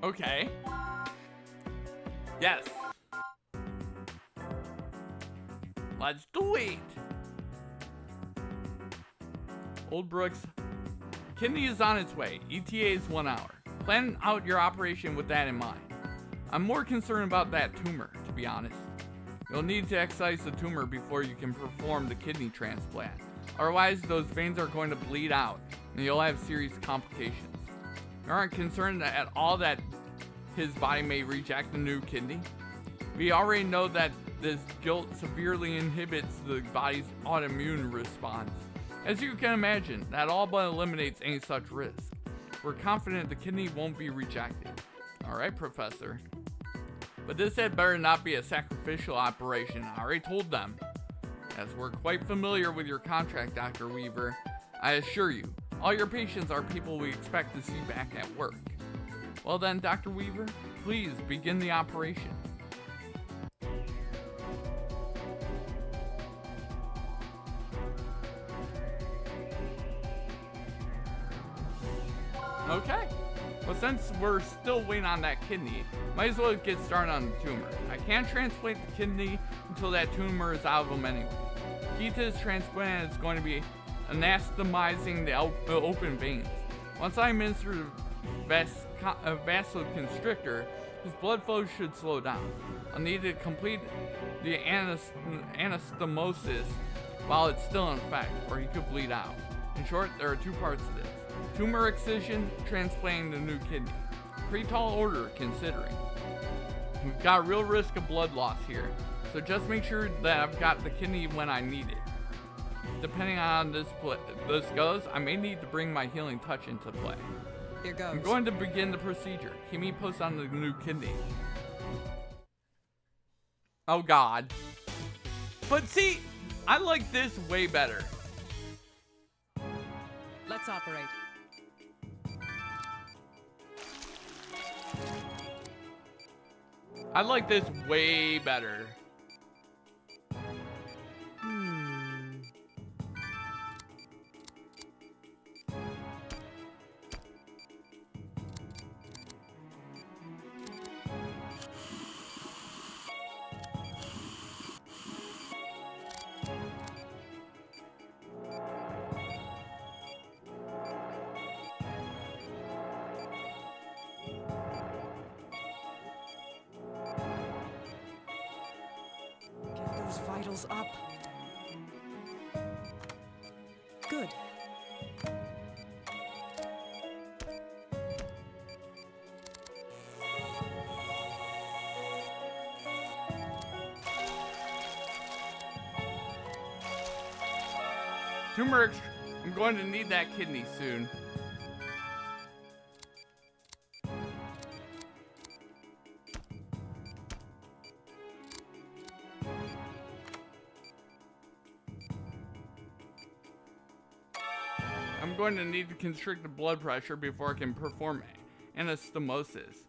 Okay. Yes. Let's do it. Old Brooks. Kidney is on its way. ETA is 1 hour. Plan out your operation with that in mind. I'm more concerned about that tumor, to be honest. You'll need to excise the tumor before you can perform the kidney transplant. Otherwise, those veins are going to bleed out, and you'll have serious complications. You aren't concerned at all that his body may reject the new kidney? We already know that this guilt severely inhibits the body's autoimmune response. As you can imagine, that all but eliminates any such risk. We're confident the kidney won't be rejected. Alright, Professor. But this had better not be a sacrificial operation, I already told them. As we're quite familiar with your contract, Dr. Weaver, I assure you, all your patients are people we expect to see back at work. Well then, Dr. Weaver, please begin the operation. Okay. Well, since we're still waiting on that kidney, might as well get started on the tumor. I can't transplant the kidney until that tumor is out of them anyway. Key to this transplant is going to be anatomizing the open veins. Once I administer the vasoconstrictor, his blood flow should slow down. I'll need to complete the anastomosis while it's still in effect, or he could bleed out. In short, there are two parts to this. Tumor excision, transplanting the new kidney. Pretty tall order, considering. We've got a real risk of blood loss here, so just make sure that I've got the kidney when I need it. Depending on this goes, I may need to bring my healing touch into play. Here goes. I'm going to begin the procedure. Keep me posted on the new kidney. Oh God. But see, I like this way better. Let's operate. I like this way better. Vitals up. Good. Turmeric, I'm going to need that kidney soon. I'm going to need to constrict the blood pressure before I can perform anastomosis.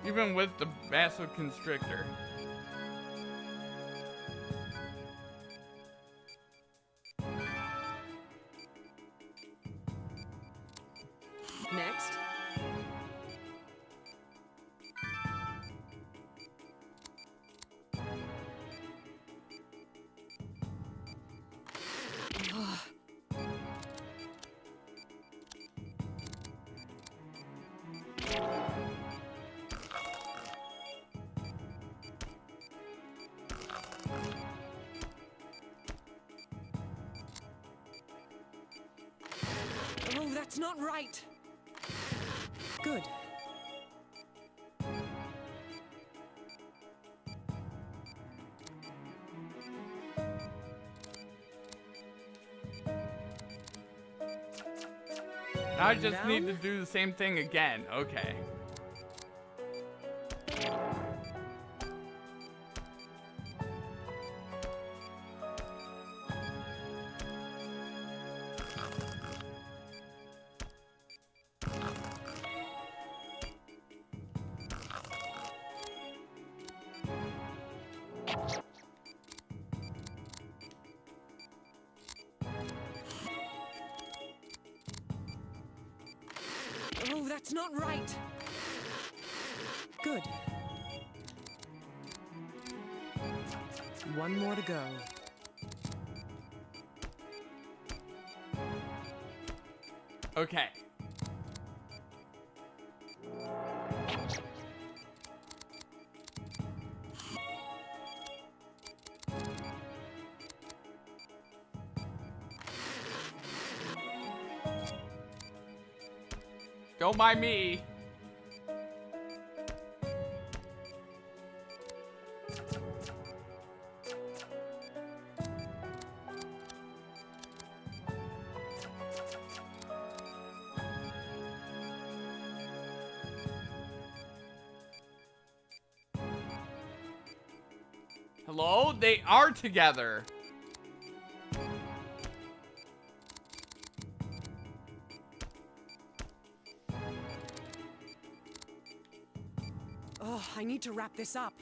Even with the vasoconstrictor. Next. Oh, that's not right. Good. Now I just need to do the same thing again. Okay. That's not right. Good. One more to go. Okay. Don't mind me. Hello? They are together. Oh, I need to wrap this up.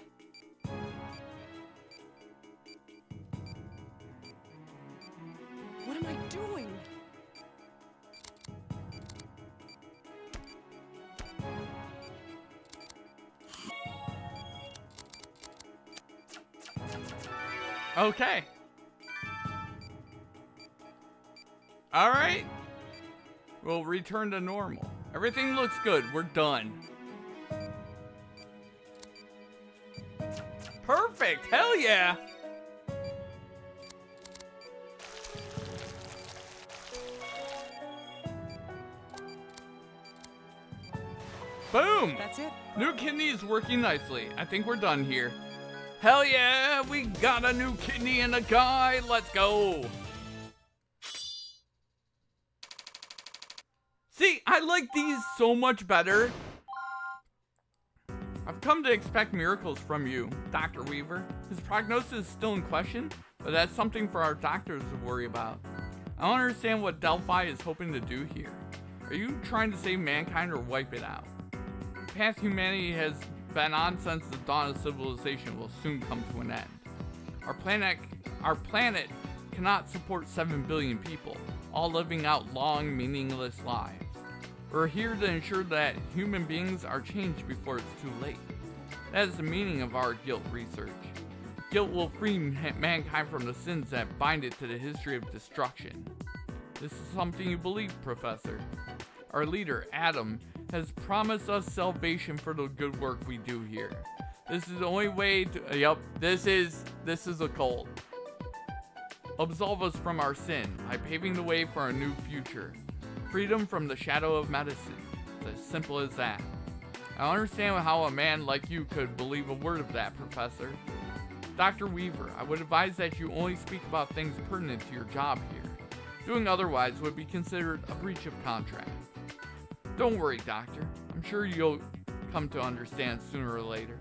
What am I doing? Okay. All right. We'll return to normal. Everything looks good. We're done. Perfect. Hell yeah. Boom. That's it. New kidney is working nicely. I think we're done here. Hell yeah, we got a new kidney and a guy. Let's go. See, I like these so much better. I've come to expect miracles from you, Dr. Weaver. His prognosis is still in question, but that's something for our doctors to worry about. I don't understand what Delphi is hoping to do here. Are you trying to save mankind or wipe it out? The path humanity has been on since the dawn of civilization will soon come to an end. Our planet cannot support 7 billion people, all living out long, meaningless lives. We're here to ensure that human beings are changed before it's too late. That is the meaning of our guilt research. Guilt will free mankind from the sins that bind it to the history of destruction. This is something you believe, Professor. Our leader, Adam, has promised us salvation for the good work we do here. This is the only way to, yup, this is a cult. Absolve us from our sin by paving the way for a new future. Freedom from the shadow of medicine. It's as simple as that. I don't understand how a man like you could believe a word of that, Professor. Dr. Weaver, I would advise that you only speak about things pertinent to your job here. Doing otherwise would be considered a breach of contract. Don't worry, Doctor. I'm sure you'll come to understand sooner or later.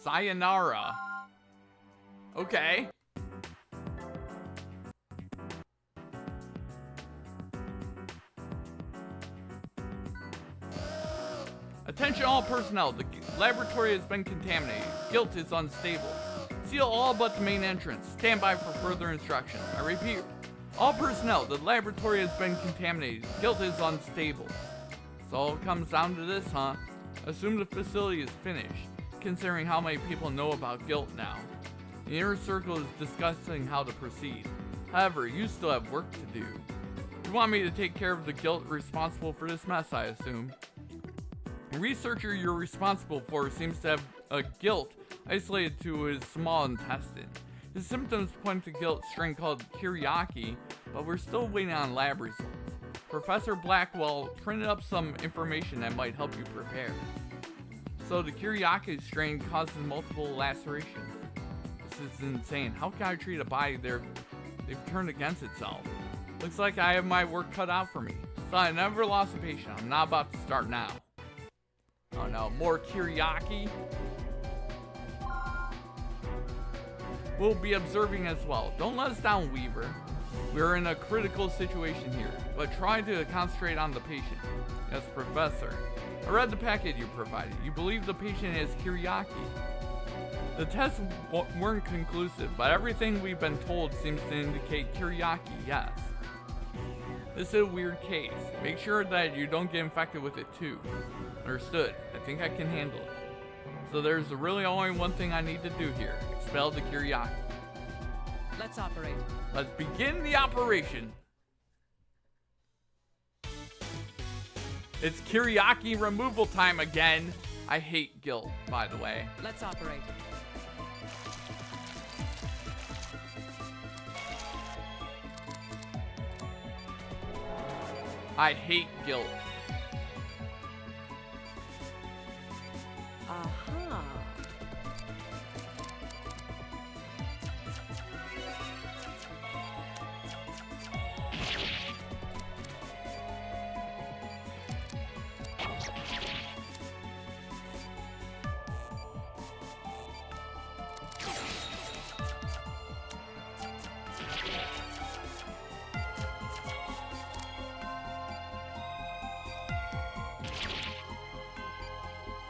Sayonara. Okay. Attention all personnel, the laboratory has been contaminated. Guilt is unstable. Seal all but the main entrance. Stand by for further instructions. I repeat, all personnel, the laboratory has been contaminated. Guilt is unstable. So it comes down to this, huh? Assume the facility is finished, considering how many people know about guilt now. The inner circle is discussing how to proceed. However, you still have work to do. You want me to take care of the guilt responsible for this mess, I assume. The researcher you're responsible for seems to have a guilt isolated to his small intestine. His symptoms point to guilt strain called Kiriaki, but we're still waiting on lab results. Professor Blackwell printed up some information that might help you prepare. So the Kiriaki strain causes multiple lacerations. This is insane. How can I treat a body they've turned against itself? Looks like I have my work cut out for me. So I never lost a patient. I'm not about to start now. Oh no, more Kiriaki. We'll be observing as well. Don't let us down, Weaver. We're in a critical situation here, but try to concentrate on the patient. Yes, Professor. I read the packet you provided. You believe the patient has Kiriaki. The tests weren't conclusive, but everything we've been told seems to indicate Kiriaki, yes. This is a weird case. Make sure that you don't get infected with it too. Understood. I think I can handle it. So there's really only one thing I need to do here. Expel the Kiriaki. Let's operate. Let's begin the operation. It's Kiriaki removal time again. I hate guilt, by the way. Let's operate. I hate guilt. Aha.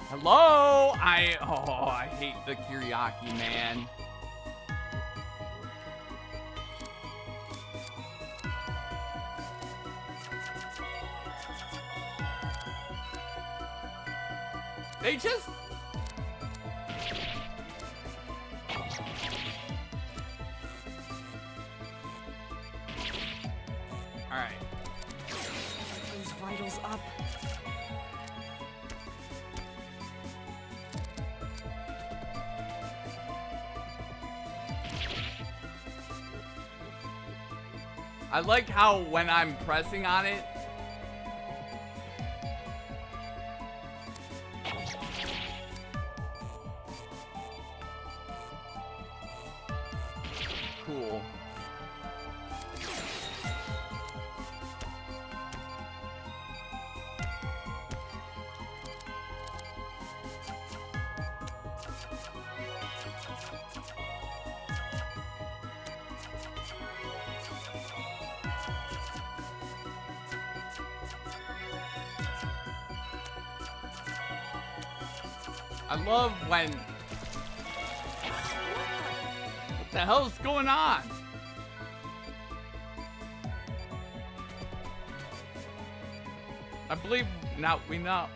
Hello? I hate the Kiriaki, man. They just... Alright. Those vitals up. I like how when I'm pressing on it, cool. I love when... What the hell is going on? I believe now we know.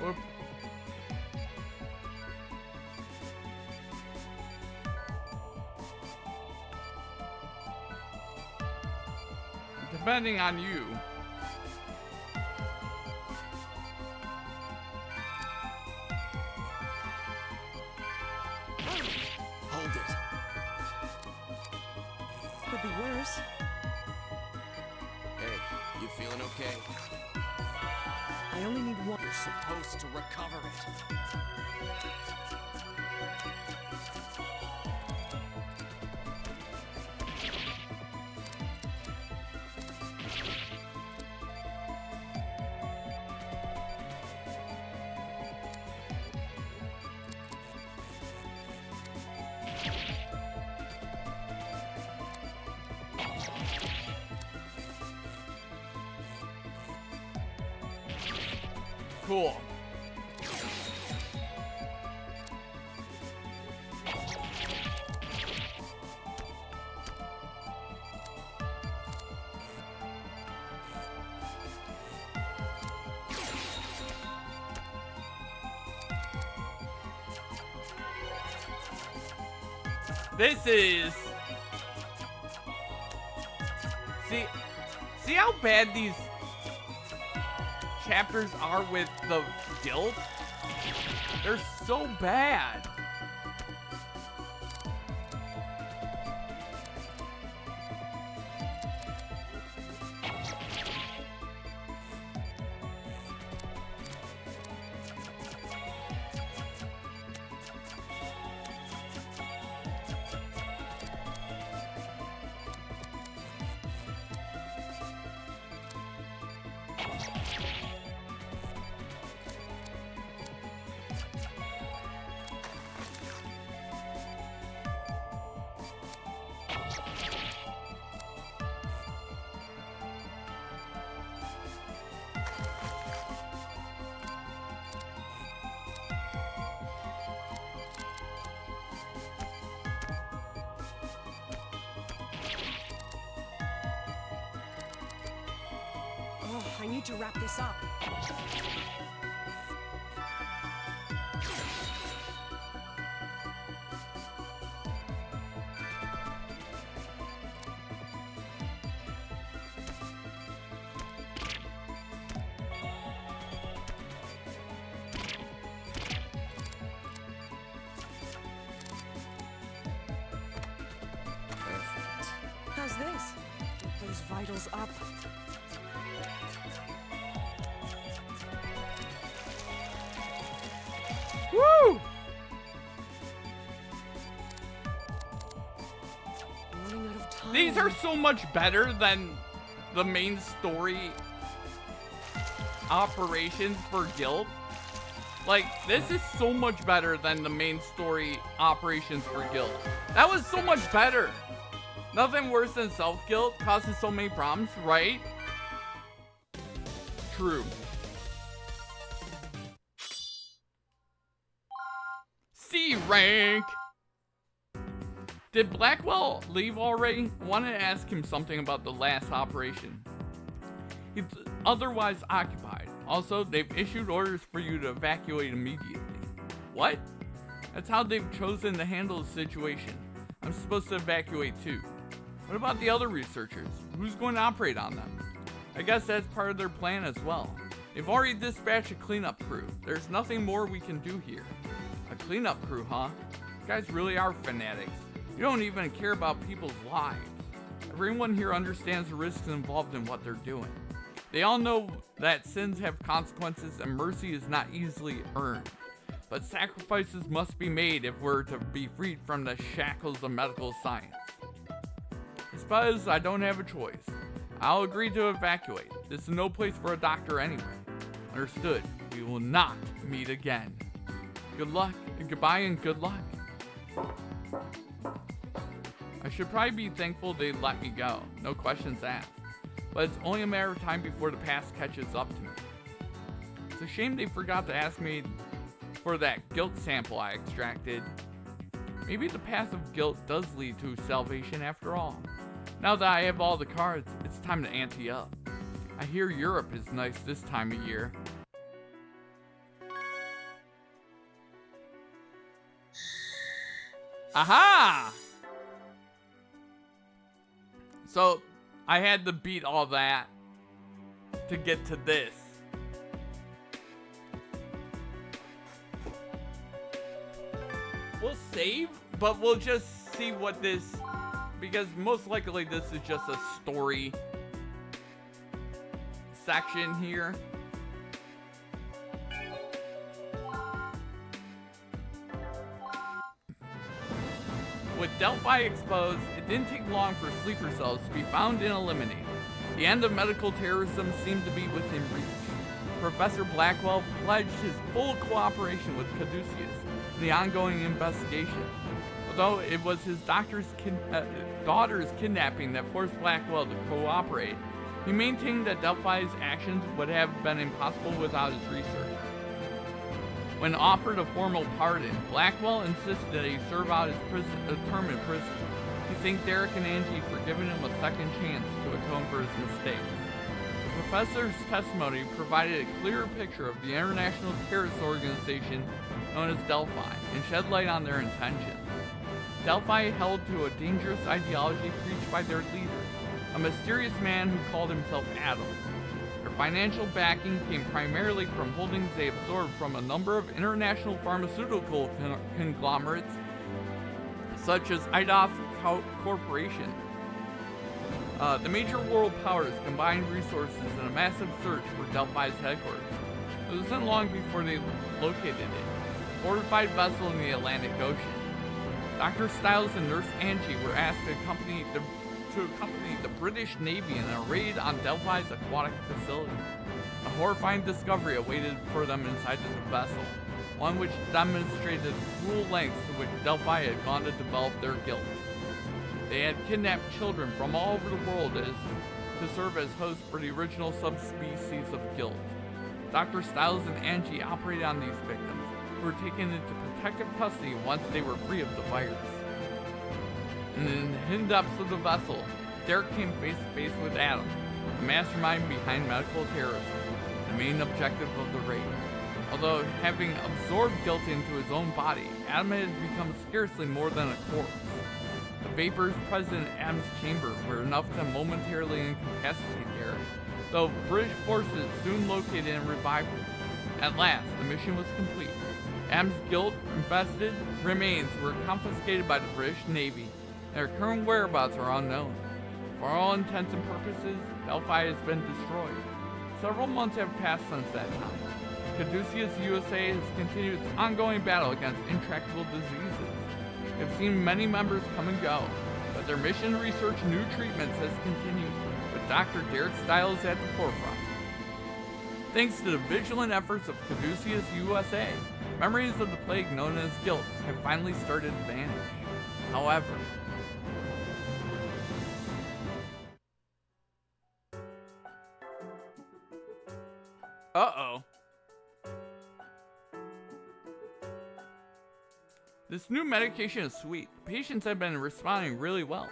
Whoop. Depending on you. Hold it. Could be worse. Hey, you feeling okay? I only need one. You're supposed to recover it. Cool. This is... See how bad these chapters are with the guild? They're so bad. Oh, I need to wrap this up. Perfect. How's this? Get those vitals up. Woo! Running out of time. These are so much better than the main story operations for Guild. Like, this is so much better than the main story operations for Guild. That was so much better. Nothing worse than self-guilt causes so many problems, right? True. C rank! Did Blackwell leave already? Wanted to ask him something about the last operation. He's otherwise occupied. Also, they've issued orders for you to evacuate immediately. What? That's how they've chosen to handle the situation. I'm supposed to evacuate too. What about the other researchers? Who's going to operate on them? I guess that's part of their plan as well. They've already dispatched a cleanup crew. There's nothing more we can do here. A cleanup crew, huh? You guys really are fanatics. You don't even care about people's lives. Everyone here understands the risks involved in what they're doing. They all know that sins have consequences and mercy is not easily earned. But sacrifices must be made if we're to be freed from the shackles of medical science. I suppose I don't have a choice. I'll agree to evacuate. This is no place for a doctor anyway. Understood. We will not meet again. Good luck, goodbye and good luck. I should probably be thankful they let me go. No questions asked. But it's only a matter of time before the past catches up to me. It's a shame they forgot to ask me for that guilt sample I extracted. Maybe the path of guilt does lead to salvation after all. Now that I have all the cards, it's time to ante up. I hear Europe is nice this time of year. Aha! So, I had to beat all that to get to this. We'll save, but we'll just see what this, because most likely this is just a story section here. With Delphi exposed, it didn't take long for sleeper cells to be found and eliminated. The end of medical terrorism seemed to be within reach. Professor Blackwell pledged his full cooperation with Caduceus in the ongoing investigation. Although it was his daughter's kidnapping that forced Blackwell to cooperate, he maintained that Delphi's actions would have been impossible without his research. When offered a formal pardon, Blackwell insisted that he serve out his term in prison. He thanked Derek and Angie for giving him a second chance to atone for his mistakes. The professor's testimony provided a clearer picture of the international terrorist organization known as Delphi and shed light on their intentions. Delphi held to a dangerous ideology preached by their leader, a mysterious man who called himself Adam. Their financial backing came primarily from holdings they absorbed from a number of international pharmaceutical conglomerates, such as Eidos Corporation. The major world powers combined resources in a massive search for Delphi's headquarters. It wasn't long before they located it, a fortified vessel in the Atlantic Ocean. Dr. Stiles and Nurse Angie were asked to accompany the British Navy in a raid on Delphi's aquatic facility. A horrifying discovery awaited for them inside the vessel, one which demonstrated the cruel lengths to which Delphi had gone to develop their guilt. They had kidnapped children from all over the world to serve as hosts for the original subspecies of guilt. Dr. Stiles and Angie operated on these victims, who were taken into protective custody once they were free of the virus. In the hidden depths of the vessel, Derek came face to face with Adam, the mastermind behind medical terrorism, the main objective of the raid. Although having absorbed guilt into his own body, Adam had become scarcely more than a corpse. The vapors present in Adam's chamber were enough to momentarily incapacitate Derek, though British forces soon located and revived him. At last, the mission was complete. Adam's guilt-infested remains were confiscated by the British Navy, and their current whereabouts are unknown. For all intents and purposes, Delphi has been destroyed. Several months have passed since that time. Caduceus USA has continued its ongoing battle against intractable diseases. We have seen many members come and go, but their mission to research new treatments has continued, with Dr. Derek Stiles at the forefront. Thanks to the vigilant efforts of Caduceus USA, memories of the plague known as guilt have finally started to vanish. However, uh-oh. This new medication is sweet. Patients have been responding really well.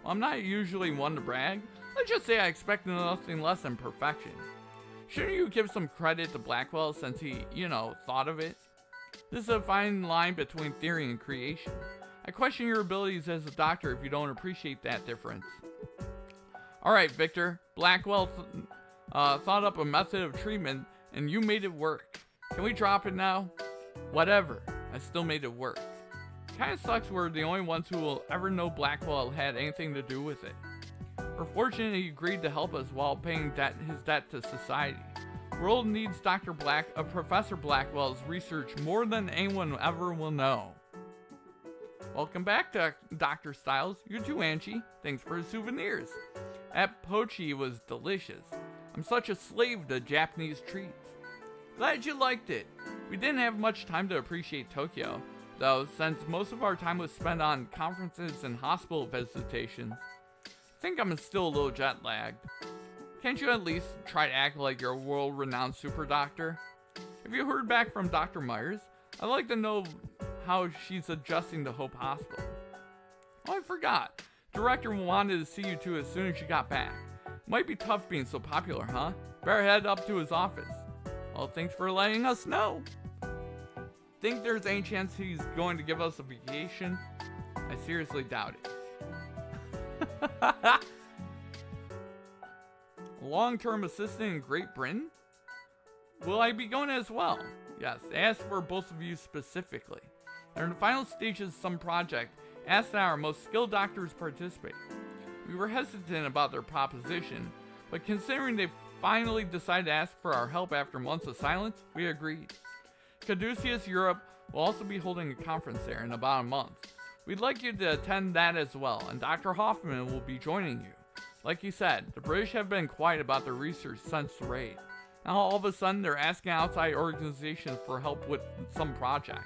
While I'm not usually one to brag, let's just say I expect nothing less than perfection. Shouldn't you give some credit to Blackwell since he, thought of it? This is a fine line between theory and creation. I question your abilities as a doctor if you don't appreciate that difference. Alright, Victor. Blackwell thought up a method of treatment and you made it work. Can we drop it now? Whatever. I still made it work. Kinda sucks we're the only ones who will ever know Blackwell had anything to do with it. We're fortunate he agreed to help us while paying his debt to society. The world needs Professor Blackwell's research more than anyone ever will know. Welcome back to Dr. Stiles. You too, Angie. Thanks for the souvenirs. That pochi was delicious. I'm such a slave to Japanese treats. Glad you liked it. We didn't have much time to appreciate Tokyo, though, since most of our time was spent on conferences and hospital visitations. I think I'm still a little jet lagged. Can't you at least try to act like you're a world-renowned super doctor? Have you heard back from Dr. Myers? I'd like to know how she's adjusting to Hope Hospital. Oh, I forgot. Director wanted to see you two as soon as you got back. Might be tough being so popular, huh? Better head up to his office. Well, thanks for letting us know. Think there's any chance he's going to give us a vacation? I seriously doubt it. Long-term assistant in Great Britain? Will I be going as well? Yes, ask for both of you specifically. And in the final stages of some project, ask that our most skilled doctors participate. We were hesitant about their proposition, but considering they finally decided to ask for our help after months of silence, we agreed. Caduceus Europe will also be holding a conference there in about a month. We'd like you to attend that as well, and Dr. Hoffman will be joining you. Like you said, the British have been quiet about their research since the raid. Now all of a sudden they're asking outside organizations for help with some project.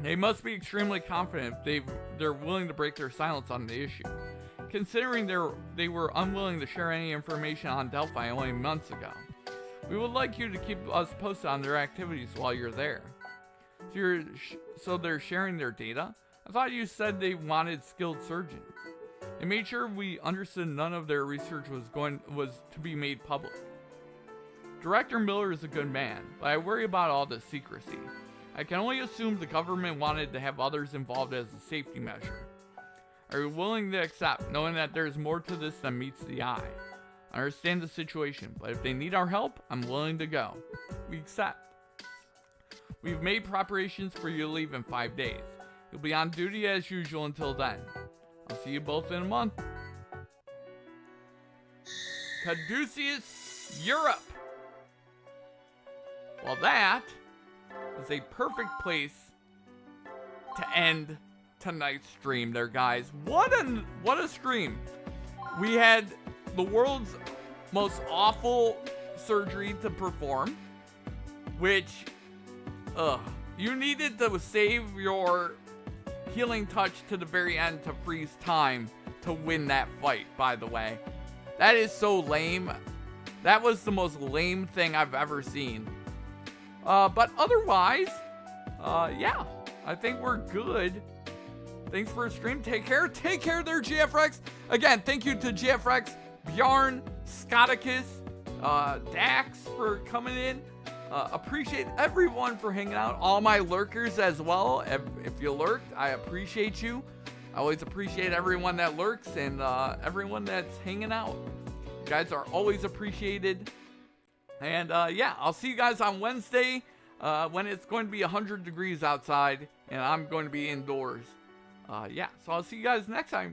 They must be extremely confident if they're willing to break their silence on the issue, considering they were unwilling to share any information on Delphi only months ago. We would like you to keep us posted on their activities while you're there. So they're sharing their data? I thought you said they wanted skilled surgeons. They made sure we understood none of their research was to be made public. Director Miller is a good man, but I worry about all the secrecy. I can only assume the government wanted to have others involved as a safety measure. Are you willing to accept, knowing that there's more to this than meets the eye? I understand the situation, but if they need our help, I'm willing to go. We accept. We've made preparations for you to leave in 5 days. You'll be on duty as usual until then. I'll see you both in a month. Caduceus, Europe. Well, that is a perfect place to end tonight's stream there, guys. What a stream. We had the world's most awful surgery to perform, which, you needed to save your healing touch to the very end to freeze time to win that fight, by the way. That is so lame. That was the most lame thing I've ever seen. But otherwise, yeah, I think we're good. Thanks for the stream. Take care. Take care there, GFRX. Again, thank you to GFRX, Bjarn, Scotticus, Dax for coming in. Appreciate everyone for hanging out. All my lurkers as well. If you lurked, I appreciate you. I always appreciate everyone that lurks and everyone that's hanging out. You guys are always appreciated. And yeah, I'll see you guys on Wednesday when it's going to be 100 degrees outside and I'm going to be indoors. Yeah, so I'll see you guys next time.